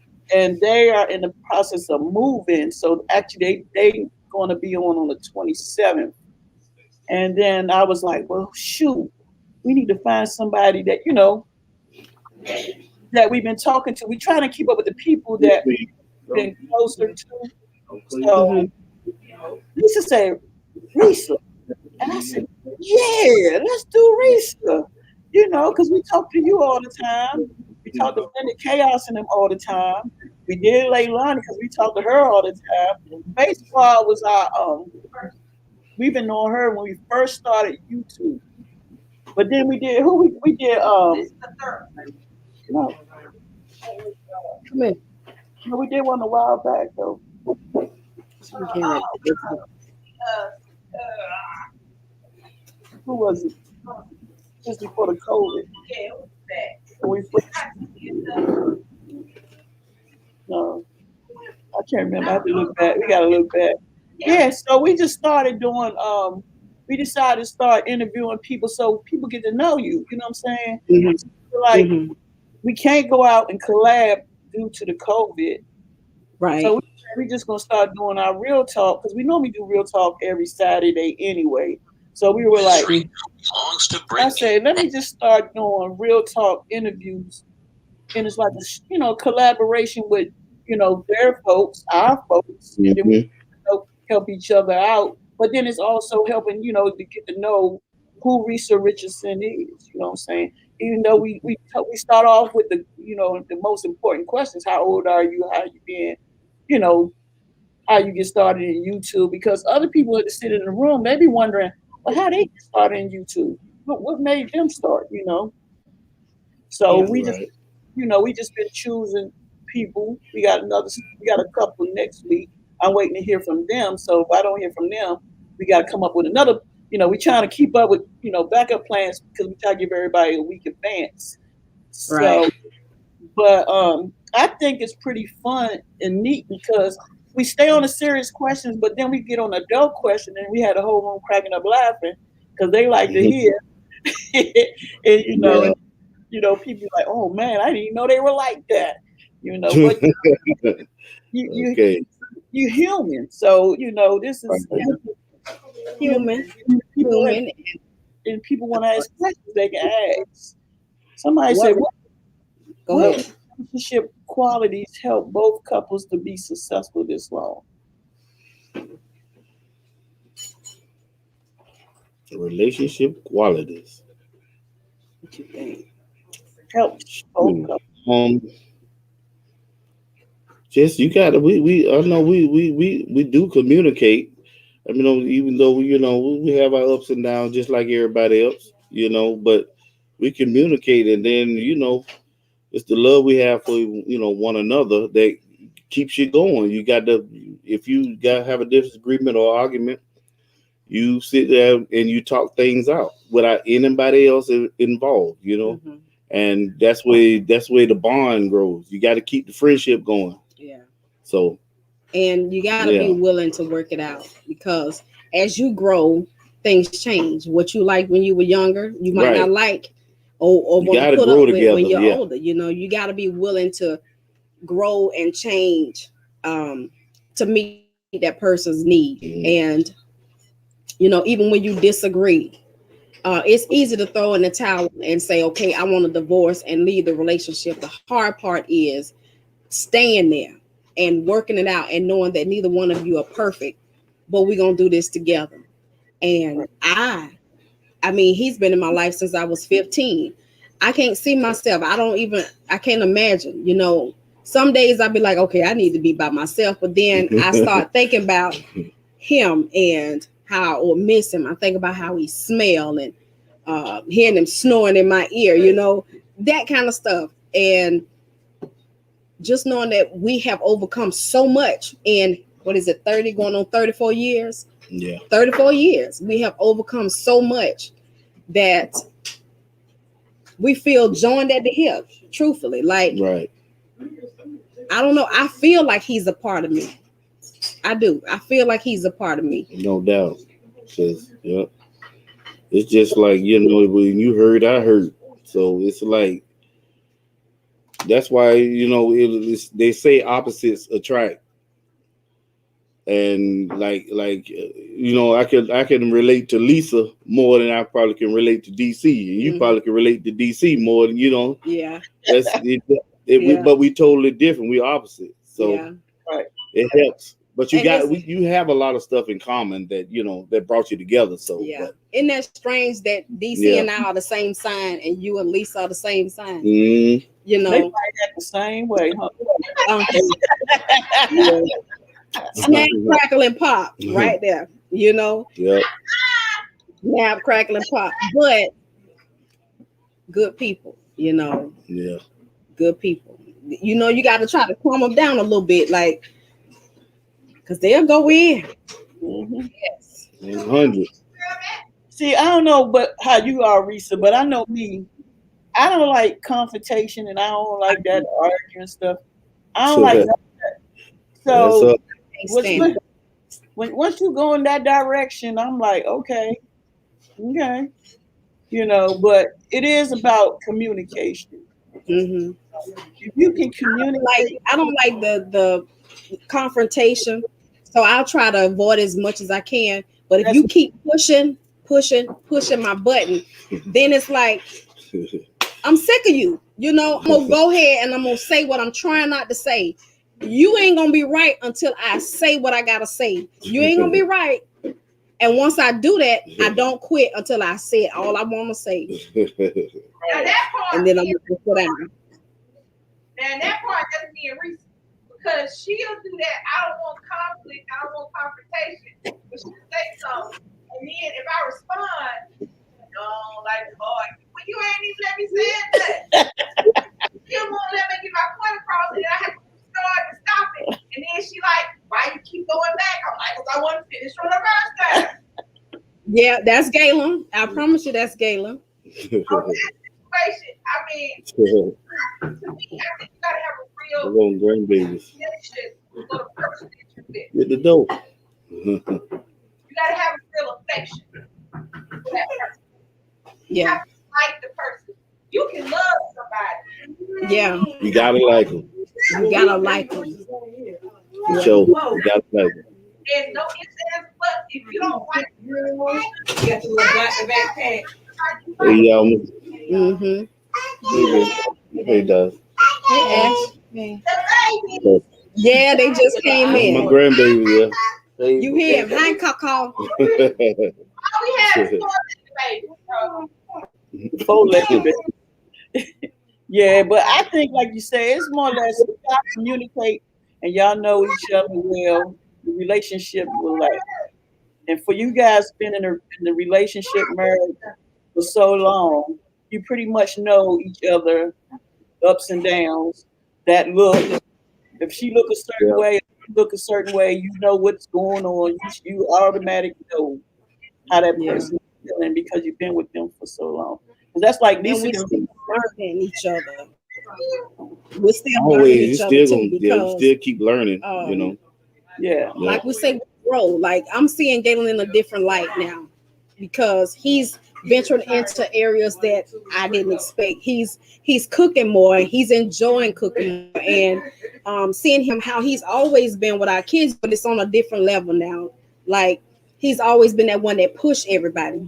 they are in the process of moving. So actually, they going to be on the 27th, and then I was like, well, shoot, we need to find somebody that you know that we've been talking to. We're trying to keep up with the people that we've been closer to. So Lisa said, Risa. And I said, yeah, let's do Risa. You know, because we talk to you all the time. We talk to Blended Chaos and them all the time. We did Leilani because we talk to her all the time. Baseball was our we've been knowing her when we first started YouTube. But then we did we did no. Come in. No, we did one a while back though. Who was it? Just before the COVID. When we first, no, I can't remember. I have to look back. We gotta look back. Yeah, so we just started doing we decided to start interviewing people so people get to know you. You know what I'm saying? Like we can't go out and collab due to the COVID. Right. So we just gonna start doing our real talk because we normally do real talk every Saturday anyway. So we were like, I said, let me just start doing real talk interviews, and it's like a collaboration with their folks, our folks, and then we help each other out. But then it's also helping to get to know who Resa Richardson is. You know what I'm saying? Even though we start off with the most important questions: how old are you? How you been? How you get started in YouTube? Because other people that sit in the room, they be wondering, well, how they get started in YouTube? What made them start? So we just been choosing people. We got a couple next week. I'm waiting to hear from them. So if I don't hear from them, we got to come up with another. We're trying to keep up with backup plans because we try to give everybody a week advance. So, but I think it's pretty fun and neat because we stay on the serious questions, but then we get on the adult question, and we had the whole room cracking up laughing because they like to hear. And people like, oh man, I didn't even know they were like that. But you human, so this is human. And people want to ask questions, they can ask. Somebody said, what relationship qualities help both couples to be successful this long? Relationship qualities. What you think? Help. Shoot. Just you gotta I know we do communicate. I mean, even though we have our ups and downs just like everybody else, but we communicate, and then it's the love we have for one another that keeps you going. You got to If you got have a disagreement or argument, you sit there and you talk things out without anybody else involved. Mm-hmm. And that's where the bond grows. You got to keep the friendship going. Yeah. So. And you got to be willing to work it out, because as you grow, things change. What you like when you were younger, you might not like or want to put up with when you're older. You got to be willing to grow and change to meet that person's need. And, even when you disagree, it's easy to throw in the towel and say, okay, I want a divorce and leave the relationship. The hard part is staying there and working it out and knowing that neither one of you are perfect, but we're going to do this together. And I mean, he's been in my life since I was 15. I can't see myself. I can't imagine, some days I'll be like, okay, I need to be by myself. But then I start thinking about him and how I will miss him. I think about how he smell and hearing him snoring in my ear, that kind of stuff. And just knowing that we have overcome so much in, 30 going on 34 years? Yeah. 34 years. We have overcome so much that we feel joined at the hip, truthfully. Like, right. I don't know. I feel like he's a part of me. I do. I feel like he's a part of me. No doubt. It's just like, when you hurt, I hurt. So it's like, that's why, they say opposites attract. And I can relate to Lisa more than I probably can relate to DC. And you probably can relate to DC more than, Yeah. That's it. But we totally different. We opposite. So it helps. But you have a lot of stuff in common that that brought you together. So isn't that strange that DC and I are the same sign and you and Lisa are the same sign? They fight that the same way, huh? Snap, crackle, and pop, right there. Yep. Snap, crackle, and pop. But good people, Yeah. Good people. You got to try to calm them down a little bit, like, because they'll go in. Mm-hmm. Yes. 100. See, I don't know but how you are, Risa, but I know me. I don't like confrontation, and I don't like that arguing stuff. I don't like that. So once you go in that direction, I'm like, okay. But it is about communication. Mm-hmm. If you can communicate. I don't like the confrontation, so I'll try to avoid as much as I can. But if you keep pushing my button, then it's like, I'm sick of you. I'm gonna go ahead and I'm gonna say what I'm trying not to say. You ain't gonna be right until I say what I gotta say. You ain't gonna be right. And once I do that, I don't quit until I say it all I want to say. Now that part, and then I'm gonna sit down. And that part doesn't mean Risa, because she'll do that. I don't want conflict. I don't want confrontation. But she'll say something, and then if I respond, well, you ain't even let me say that. You won't let me get my point across, and I have to start to stop it. And then she like, why you keep going back? I'm like, because I want to finish from the first time. Yeah, that's Galen. I promise you, that's Galen. Situation. I mean, to me, I think you gotta have a real grandbabies for the person that you're with. Get the dope. You gotta have a real affection for that person. You have to like the person. You can love somebody. Yeah. You gotta like them. You gotta like them. So you gotta like them. There's no ifs, ands, buts. If you don't like them, you got to look back to backpack. Mm-hmm. Hey, does. Hey, Ash. Yeah, they just came in. My grandbaby, You hear him? Hi, Coco. we had 4 babies. 4 babies. Yeah, but I think, like you say, it's more or less y'all communicate and y'all know each other well. The relationship will last. And for you guys been in the relationship marriage for so long, you pretty much know each other ups and downs. That look, if she look a certain way, if you look a certain way, you know what's going on. You automatically know how that person is feeling because you've been with them for so long. Because that's like And Lisa. we still learning each other. We're still learning Always, each you other still too, gonna, because still keep learning. You know. Yeah. like we say, we grow. Like I'm seeing Galen in a different light now because he's ventured into areas that I didn't expect. He's cooking more. He's enjoying cooking more, and seeing him how he's always been with our kids, but it's on a different level now. Like he's always been that one that pushed everybody.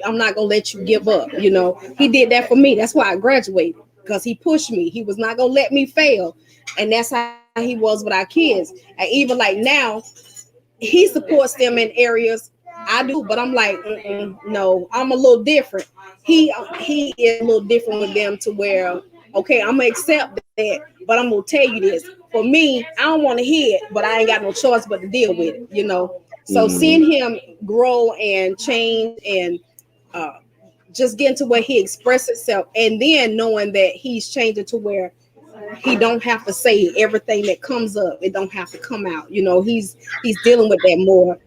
I'm not gonna let you give up. You know, he did that for me. That's why I graduated, because he pushed me. He was not gonna let me fail, and that's how he was with our kids. And even like now, he supports them in areas I do, but I'm like, no, I'm a little different. He is a little different with them to where, okay, I'm gonna accept that, but I'm gonna tell you this. For me, I don't want to hear it, but I ain't got no choice but to deal with it, you know. So seeing him grow and change and just getting to where he expresses himself, and then knowing that he's changing to where he don't have to say everything that comes up. It don't have to come out. You know, he's dealing with that more.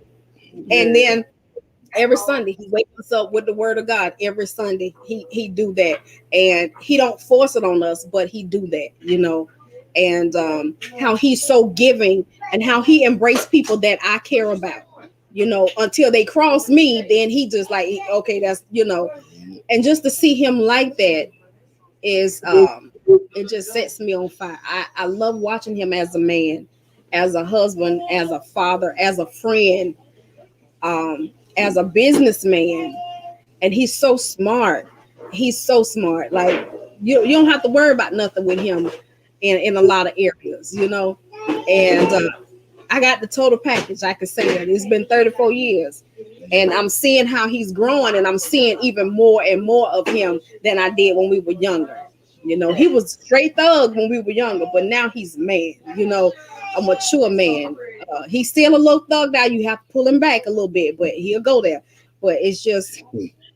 And then every Sunday he wakes us up with the word of God. Every Sunday he do that, and he don't force it on us, but he do that. You know, and how he's so giving and how he embraced people that I care about. You know, until they cross me, then he just like, okay, that's, you know, and just to see him like that is it just sets me on fire. I love watching him as a man, as a husband, as a father, as a friend, as a businessman. And he's so smart. He's so smart. Like you don't have to worry about nothing with him in a lot of areas, you know. And I got the total package. I can say that it's been 34 years, and I'm seeing how he's growing, and I'm seeing even more and more of him than I did when we were younger. You know, he was straight thug when we were younger, but now he's a man, you know, a mature man. He's still a little thug now. You have to pull him back a little bit, but he'll go there. But it's just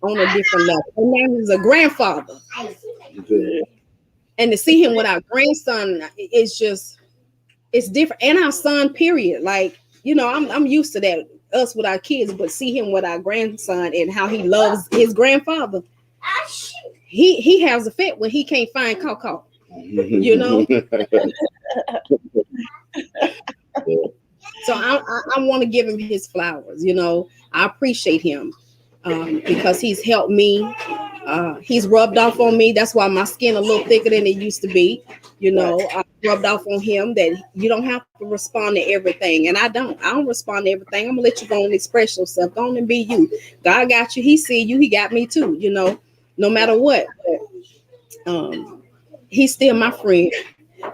on a different level. And now he's a grandfather. And to see him with our grandson, it's different. And our son, period. Like, you know, I'm used to that, us with our kids, but see him with our grandson and how he loves his grandfather. He has a fit when he can't find Coco, you know. So I want to give him his flowers. You know, I appreciate him because he's helped me. He's rubbed off on me. That's why my skin a little thicker than it used to be. You know, I rubbed off on him that you don't have to respond to everything, and I don't respond to everything. I'm gonna let you go and express yourself. Go on and be you. God got you. He see you. He got me too. You know, no matter what. But, he's still my friend.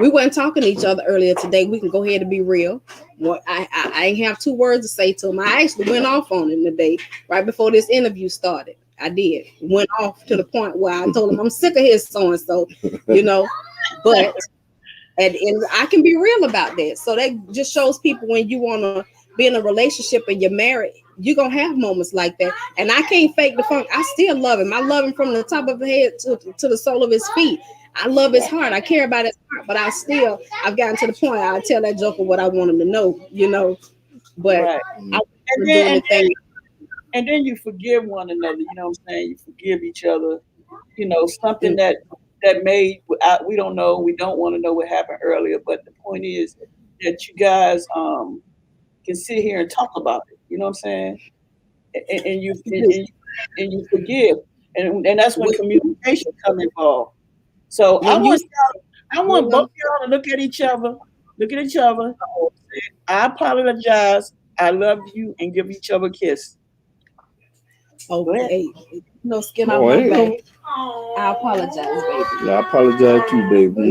We weren't talking to each other earlier today. We can go ahead and be real. Well, I ain't have 2 words to say to him. I actually went off on him today, right before this interview started. I did. Went off to the point where I told him I'm sick of his so-and-so, you know. But and I can be real about that. So that just shows people when you want to be in a relationship and you're married, you're going to have moments like that. And I can't fake the funk. I still love him. I love him from the top of his head to the sole of his feet. I love his heart. I care about his heart, but I've gotten to the point I tell that joker what I want him to know, you know. But and then you forgive one another, you know what I'm saying? You forgive each other, you know, something that made, we don't know, we don't want to know what happened earlier, but the point is that you guys can sit here and talk about it, you know what I'm saying? And you forgive, and that's when communication come involved. So I want both of y'all to look at each other. I apologize. I love you, and give each other a kiss. Okay. No skin on my back. I apologize, baby. Yeah, I apologize too, baby.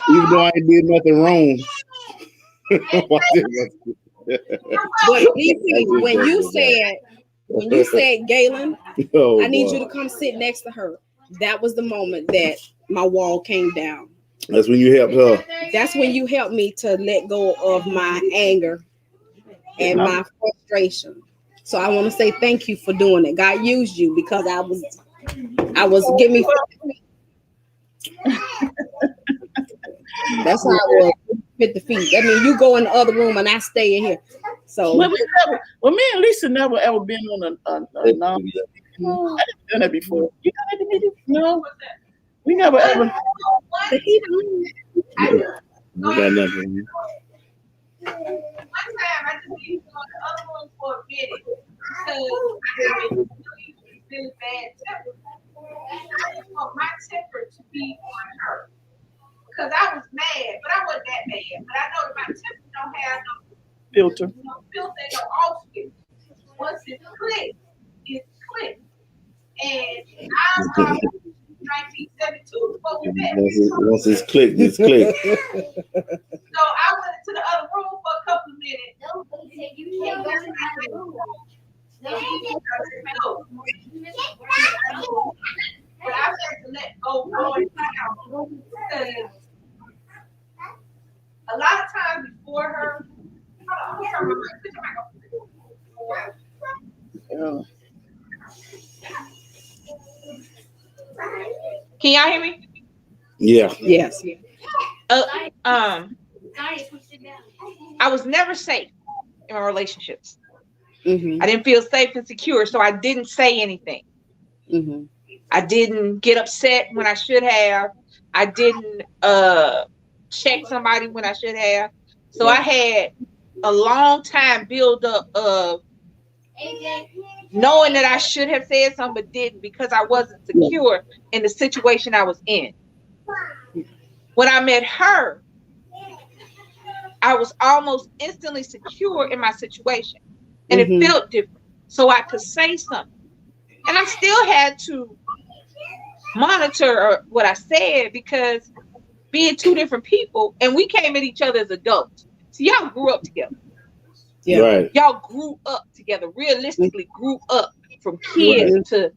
Even though I ain't did nothing wrong. Watch it. But DC, when you said Galen, Oh, I need boy. you to come sit next to her. That was the moment that my wall came down. That's when you helped her. That's when you helped me to let go of my anger and my frustration. So I want to say thank you for doing it. God used you because I was giving me. That's how I was with the feet. I mean, you go in the other room and I stay in here. So Well, me and Lisa never ever been on a non. I didn't done that before. You done that to me? No, we never ever. We got nothing. One time I just needed to go in the other room for a minute because I had been really bad temper. I didn't want my temper to be on her because I was mad, but I wasn't that mad. But I know that my temper don't have Filter. no filter, no off switch. Once it's clicked, it's clicked. And I was 1972 before we met. Once it's clicked, it's clicked. So I went into the other room for a couple of minutes. But I had to let go going down because a lot of times before her, hold on, put your mic on. Can y'all hear me? Yeah. yes. I was never safe in my relationships. Mm-hmm. I didn't feel safe and secure, so I didn't say anything. Mm-hmm. I didn't get upset when I should have. I didn't check somebody when I should have. So I had a long time build up of knowing that I should have said something but didn't because I wasn't secure in the situation I was in. When I met her, I was almost instantly secure in my situation, and it felt different. So I could say something, and I still had to monitor what I said because being two different people, and we came at each other as adults. So y'all grew up together. Yeah. Right. Y'all grew up together, realistically grew up from kids to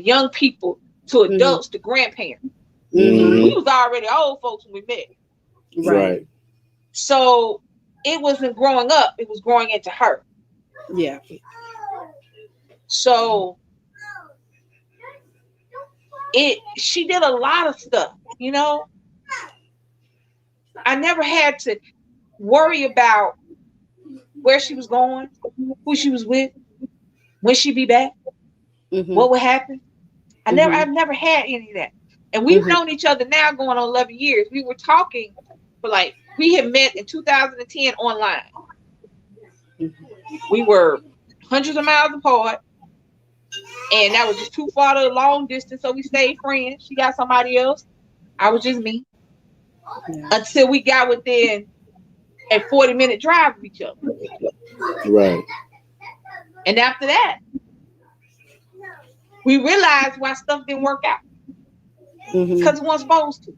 young people to adults to grandparents. Mm-hmm. We was already old folks when we met. Right. So it wasn't growing up, it was growing into her. Yeah. So she did a lot of stuff, you know. I never had to worry about where she was going, who she was with, when she'd be back, what would happen. I've never had any of that. And we've known each other now going on 11 years. We were talking for we had met in 2010 online. We were hundreds of miles apart. And that was just too far to long distance. So we stayed friends. She got somebody else. I was just me. Yeah. Until we got within a 40-minute drive of each other. Right. And after that, we realized why stuff didn't work out. Because it wasn't supposed to.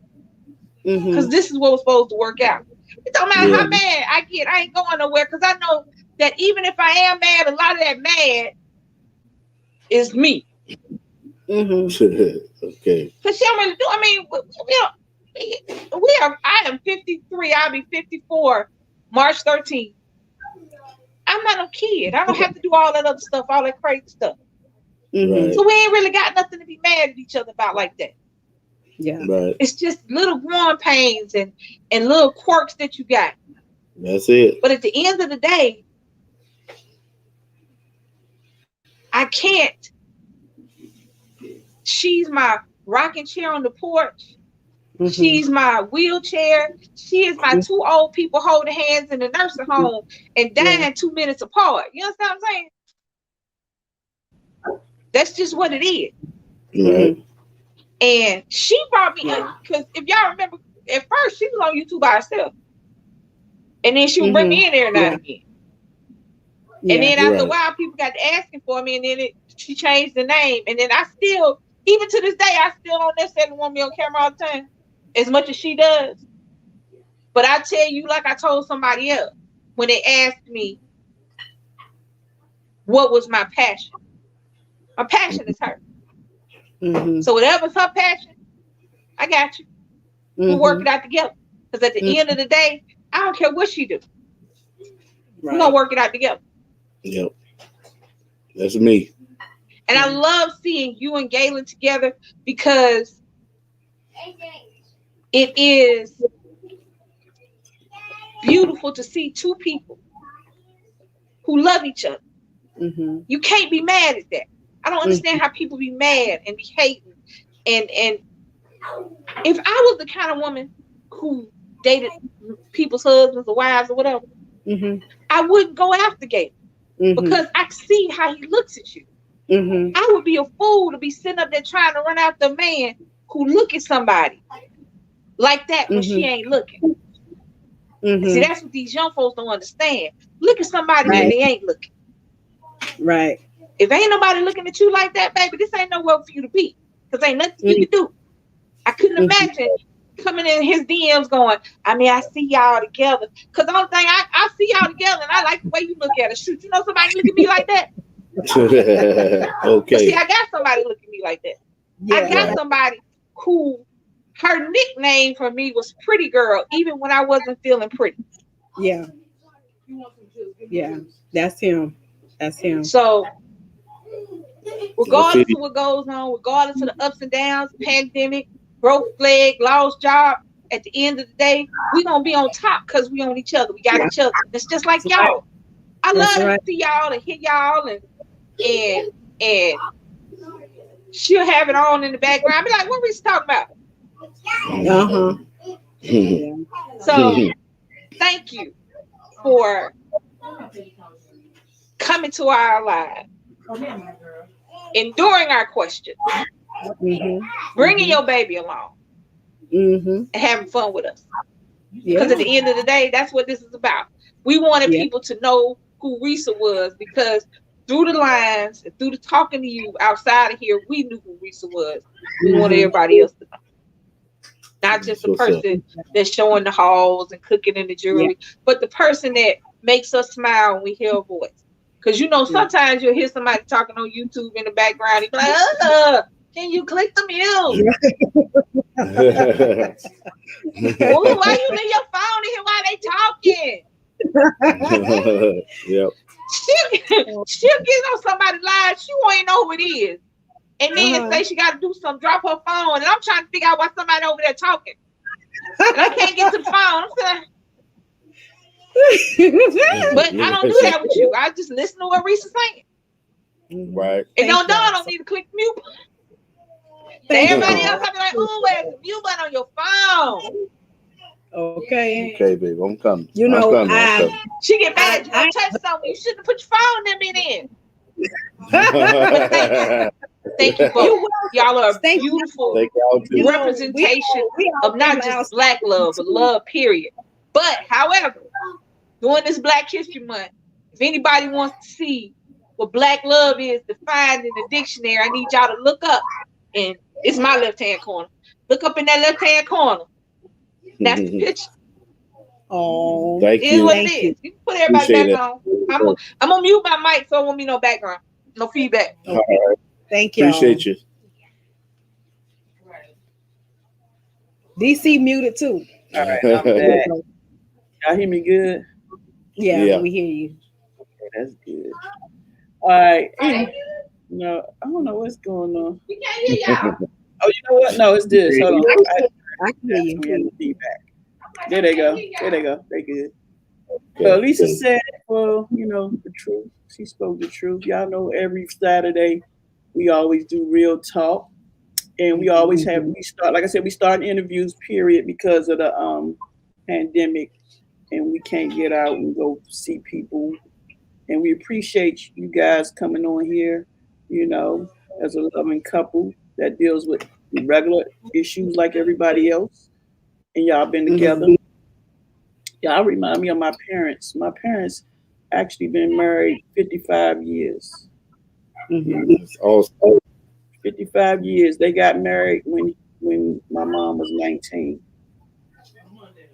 Because this is what was supposed to work out. It don't matter how mad I get. I ain't going nowhere because I know that even if I am mad, a lot of that mad is me. Okay. Because she don't really do. I mean, I am 53. I'll be 54 March 13th. I'm not no kid. I don't have to do all that other stuff, all that crazy stuff. Right. So we ain't really got nothing to be mad at each other about like that. Yeah. Right. It's just little growing pains and little quirks that you got. That's it. But at the end of the day, I can't. She's my rocking chair on the porch. She's my wheelchair. She is my two old people holding hands in the nursing home and dying 2 minutes apart. You understand what I'm saying? That's just what it is. Right. And she brought me in because if y'all remember, at first she was on YouTube by herself. And then she would bring me in there now and again. Yeah. And then after a while, people got to asking for me, and then she changed the name. And then I still, even to this day, I still don't necessarily want me on camera all the time, as much as she does. But I tell you, like I told somebody else, when they asked me what was my passion is her. So whatever's her passion, I got you. We'll work it out together. Because at the end of the day, I don't care what she do. We're gonna work it out together. Yep. That's me. And I love seeing you and Galen together because it is beautiful to see two people who love each other. You can't be mad at that. I don't understand how people be mad and be hating. And if I was the kind of woman who dated people's husbands or wives or whatever, I wouldn't go after Galen because I see how he looks at you. I would be a fool to be sitting up there trying to run after a man who look at somebody like that when she ain't looking. See, that's what these young folks don't understand. Look at somebody when they ain't looking. Right. If ain't nobody looking at you like that, baby, this ain't nowhere for you to be. Because ain't nothing you can do. I couldn't imagine coming in his DMs going, I mean, I see y'all together. Because the only thing I see y'all together and I like the way you look at it. Shoot, you know somebody look at me like that? Okay. But see, I got somebody look at me like that. Yeah, I got somebody who her nickname for me was Pretty Girl, even when I wasn't feeling pretty. Yeah. Yeah, that's him. That's him. So, regardless of what goes on, regardless of the ups and downs, pandemic, broke leg, lost job, at the end of the day, we're going to be on top because we on each other. We got each other. It's just like y'all. I love to see y'all and hear y'all and she'll have it on in the background. I'll be like, what Risa talking about? So thank you for coming to our live, enduring our questions, bringing your baby along, and having fun with us. Because at the end of the day, that's what this is about. We wanted people to know who Risa was because through the lines and through the talking to you outside of here, we knew who Risa was. We wanted everybody else to know. Not just the person that's showing the halls and cooking in the jewelry, but the person that makes us smile when we hear a voice. Because you know, sometimes you'll hear somebody talking on YouTube in the background. You'll be like, can you click the mute? Oh, why you leave your phone in here while they talking? She'll get on somebody's live. She won't even know who it is. And then say she got to do something, drop her phone. And I'm trying to figure out why somebody over there talking. And I can't get to the phone. I'm saying, but I don't do that with you. I just listen to what Risa's saying. Right. And don't need to click the mute button. Everybody else, I'll be like, oh, where's the mute button on your phone? Okay. Okay, babe, I'm coming. You know, I'm coming. She get mad at you. Don't touch something. You shouldn't have put your phone in. Thank you both. Y'all are a beautiful representation of not just Black love, but love, period. But, however, during this Black History Month, if anybody wants to see what Black love is defined in the dictionary, I need y'all to look up. And it's my left-hand corner. Look up in that left-hand corner. That's the picture. Oh, thank you. It is what it is. You can put everybody back on. I'm going to mute my mic so I won't be no background. No feedback. Okay. All right. Thank you. Appreciate you. DC muted too. All right, I'm back. Y'all hear me good? Yeah, we hear you. Okay, that's good. All right. No, I don't know what's going on. We can't hear y'all. Oh, you know what? No, it's this. Hold on. I can hear you. Feedback. There they go. There they go. They good. So Lisa said, well, you know, the truth. She spoke the truth. Y'all know every Saturday we always do real talk. And we always have, like I said, we start interviews, period, because of the pandemic. And we can't get out and go see people. And we appreciate you guys coming on here, you know, as a loving couple that deals with regular issues like everybody else. And y'all been together. Y'all remind me of my parents. My parents actually been married 55 years. Awesome. 55 years. They got married when my mom was 19.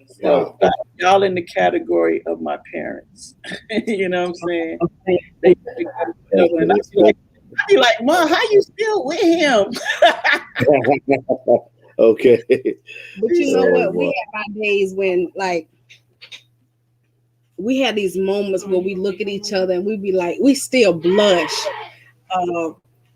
So y'all in the category of my parents. You know what I'm saying? They and I be like, Mom, how you still with him? Okay. But you know what? We have our days when like we had these moments where we look at each other and we be like, we still blush.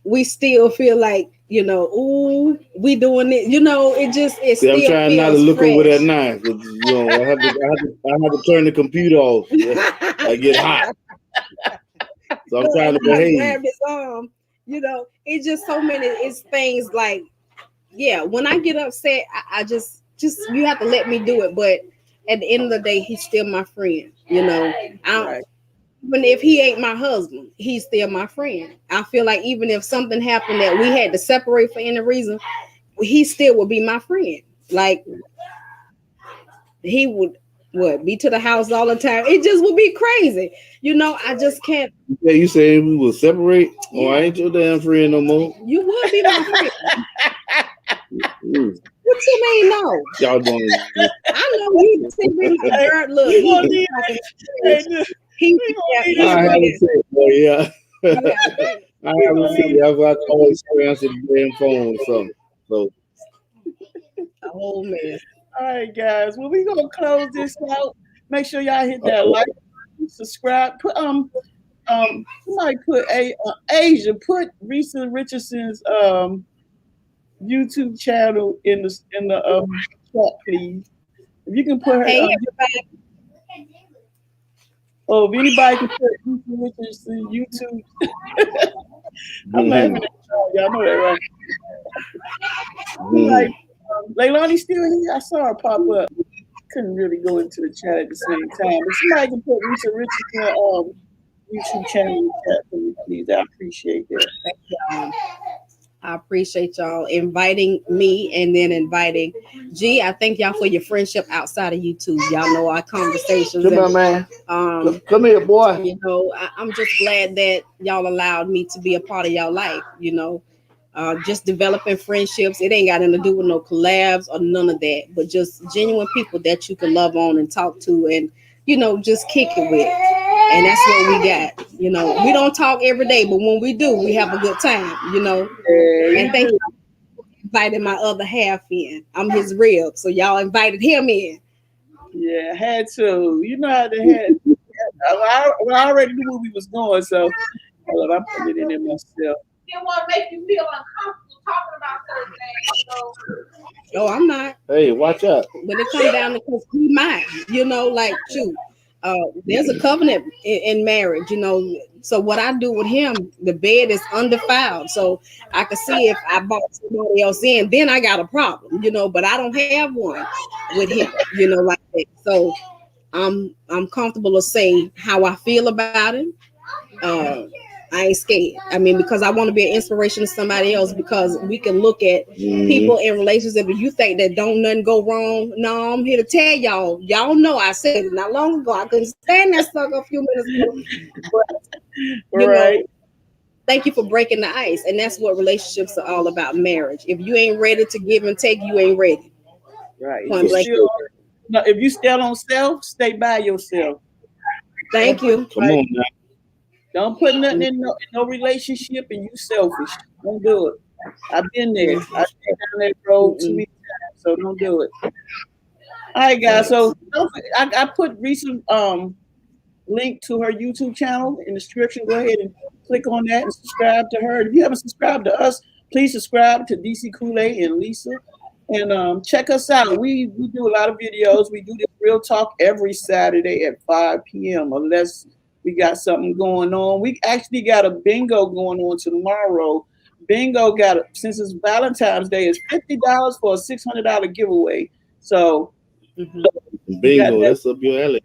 We still feel like, you know, ooh, we doing it. You know, it still I'm trying not to look over that knife. You know, I have to turn the computer off. I get hot. So I'm trying to behave. Grab his arm. You know, it's just so many. It's things like, yeah. When I get upset, I just you have to let me do it. But at the end of the day, he's still my friend. You know, even if he ain't my husband, he's still my friend. I feel like even if something happened that we had to separate for any reason, he still would be my friend. Like he would be to the house all the time. It just would be crazy. You know, I just can't. Yeah, you saying we will separate? Yeah. Oh, I ain't your damn friend no more. You would be my friend. What you mean no? Y'all doing it. I know you see my girl. Look, I haven't said it, boy, yeah. I haven't said it. I've always answered the damn phone or something. So oh man. All right, guys. Well, we're gonna close this out. Make sure y'all hit that like, subscribe. Put somebody put Asia. Put Resa Richardson's YouTube channel in the chat, please. If you can put her. Hey, everybody. Oh, if anybody can put Resa Richardson YouTube. I'm laughing at y'all know that, right? Like, Leilani still here? I saw her pop up. Couldn't really go into the chat at the same time. But somebody can put Resa Richardson YouTube channel in the chat for me, please. I appreciate that. I appreciate y'all inviting me and then inviting G. I thank y'all for your friendship outside of YouTube. Y'all know our conversations. Come on, man. Come here, boy. You know, I'm just glad that y'all allowed me to be a part of y'all life. You know, just developing friendships. It ain't got nothing to do with no collabs or none of that, but just genuine people that you can love on and talk to and, you know, just kick it with. And that's what we got. You know, we don't talk every day, but when we do, we have a good time, you know. And thank you for inviting my other half in. I'm his rib, so y'all invited him in. Yeah, I had to. You know how they had. I already knew where we was going, so I put it in there myself. Didn't want to make you feel uncomfortable talking about certain things. So. Oh, I'm not. Hey, watch out. When it comes down to because he mine, you know, like shoot. There's a covenant in marriage, you know. So what I do with him, the bed is undefiled. So I can see if I bought somebody else in, then I got a problem, you know. But I don't have one with him, you know, like that. So I'm comfortable to say how I feel about him. I ain't scared. I mean, because I want to be an inspiration to somebody else. Because we can look at people in relationships, and you think that don't nothing go wrong. No, I'm here to tell y'all. Y'all know I said it not long ago. I couldn't stand that sucker a few minutes ago. But you know, thank you for breaking the ice, and that's what relationships are all about. Marriage. If you ain't ready to give and take, you ain't ready. Right. If you still on self, stay by yourself. Thank you. Come on now. Don't put nothing in no relationship and you selfish. Don't do it. I've been there. I've been down that road too many times, so don't do it. All right, guys. So I put recent link to her YouTube channel in the description. Go ahead and click on that and subscribe to her. If you haven't subscribed to us, please subscribe to DC KOOLAID and Lisa. And check us out. We do a lot of videos. We do this real talk every Saturday at 5 p.m. unless we got something going on. We actually got a bingo going on tomorrow. Bingo since it's Valentine's Day, it's $50 for a $600 giveaway. So bingo, that's up your alley.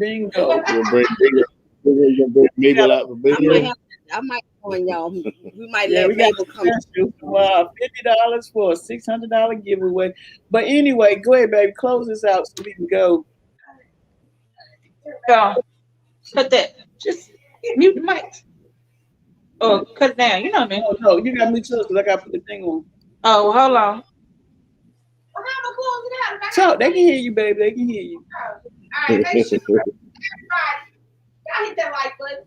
Bingo. Bring Mabel out for bingo. I might join y'all. We might let Mabel come. $50 for a $600 giveaway. But anyway, go ahead, baby. Close this out so we can go. Cut that. Just mute the mic. Or cut it down. You know what I mean? Oh, no, you got to mute yours because I got to put the thing on. Oh, hold on. Well, how am I closing it out? Talk. They can hear you, baby. They can hear you. All right, make sure everybody, y'all hit that like button.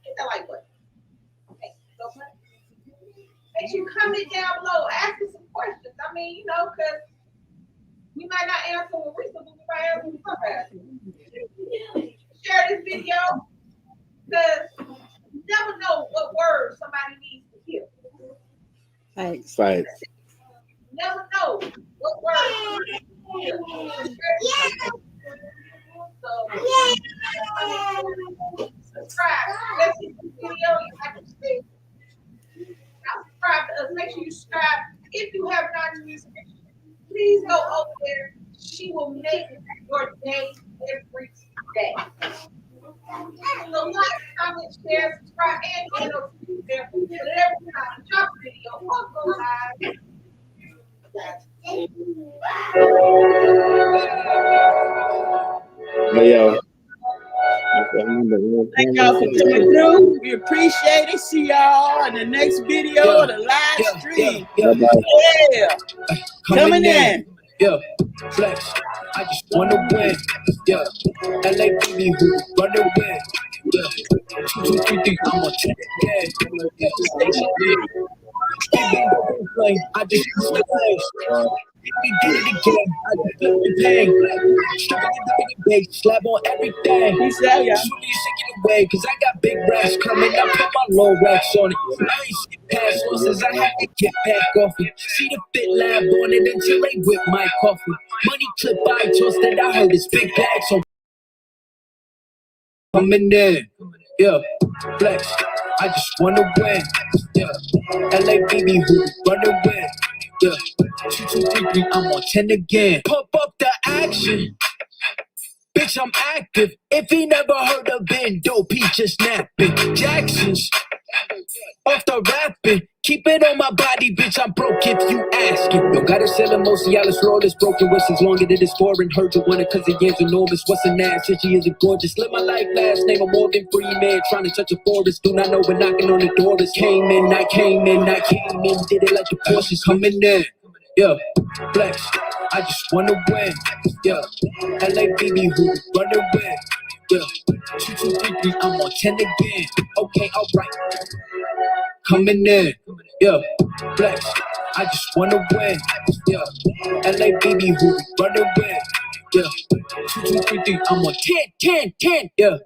Hit that like button. Okay, go button. Make sure you comment down below, ask us some questions. I mean, you know, because we might not answer with Risa, but we might answer with somebody. Share this video, because you never know what words somebody needs to hear. Thanks. Right. You never know what words somebody needs to hear. So, subscribe. Let's see this video. You like to see. Subscribe to us. Make sure you subscribe. If you have not, please go over there. She will make your day every day. So like, comment, share, subscribe, and get notifications there. So that every time I drop a video or go live. But yeah. Thank y'all for coming through. We appreciate it. See y'all in the next video of the live stream. Yeah. Coming in. Yeah, flex. I just wanna win. Yeah, LA baby who run away. Yeah, 2, 2, 3, 3. I'm on 10 again. Yeah, I just used to play. We did it again. I just flip the pain. Stripping the big slab on everything. Peace out, y'all. Soon as you take it away, cause I got big racks coming. I put my low racks on it. I ain't seen past losses. I had to get back off it. See the fit lab on it until they whip my coffee. Money clip I tossed that I heard it's big bags. So coming in. Yeah, flex. I just wanna win. Yeah, LA baby who run away. Yeah, 2, 2, 3, 3. I'm on 10 again. Pump up the action. Bitch, I'm active. If he never heard of Ben Dope, he just napping. Jackson's off the rapping. Keep it on my body, bitch. I'm broke if you asking. Yo, gotta sell him most of y'all. This roll is broken. Whistles longer than this foreign. Heard you want it cause the yams enormous. What's an ass? She isn't gorgeous. Live my life last name. I'm Morgan Freeman. Trying to touch a forest. Do not know we're knocking on the door. This came in, I came in, I came in. Did it like the Porsche's coming in. Yeah, flex. I just wanna win. Yeah, LA baby who run away. Yeah, 2, 2, 3, 3. I'm on 10 again. Okay, alright. Coming in. Yeah, flex. I just wanna win. Yeah, LA baby who run away. Yeah, 2, 2, 3, 3. I'm on 10, 10, 10. Yeah.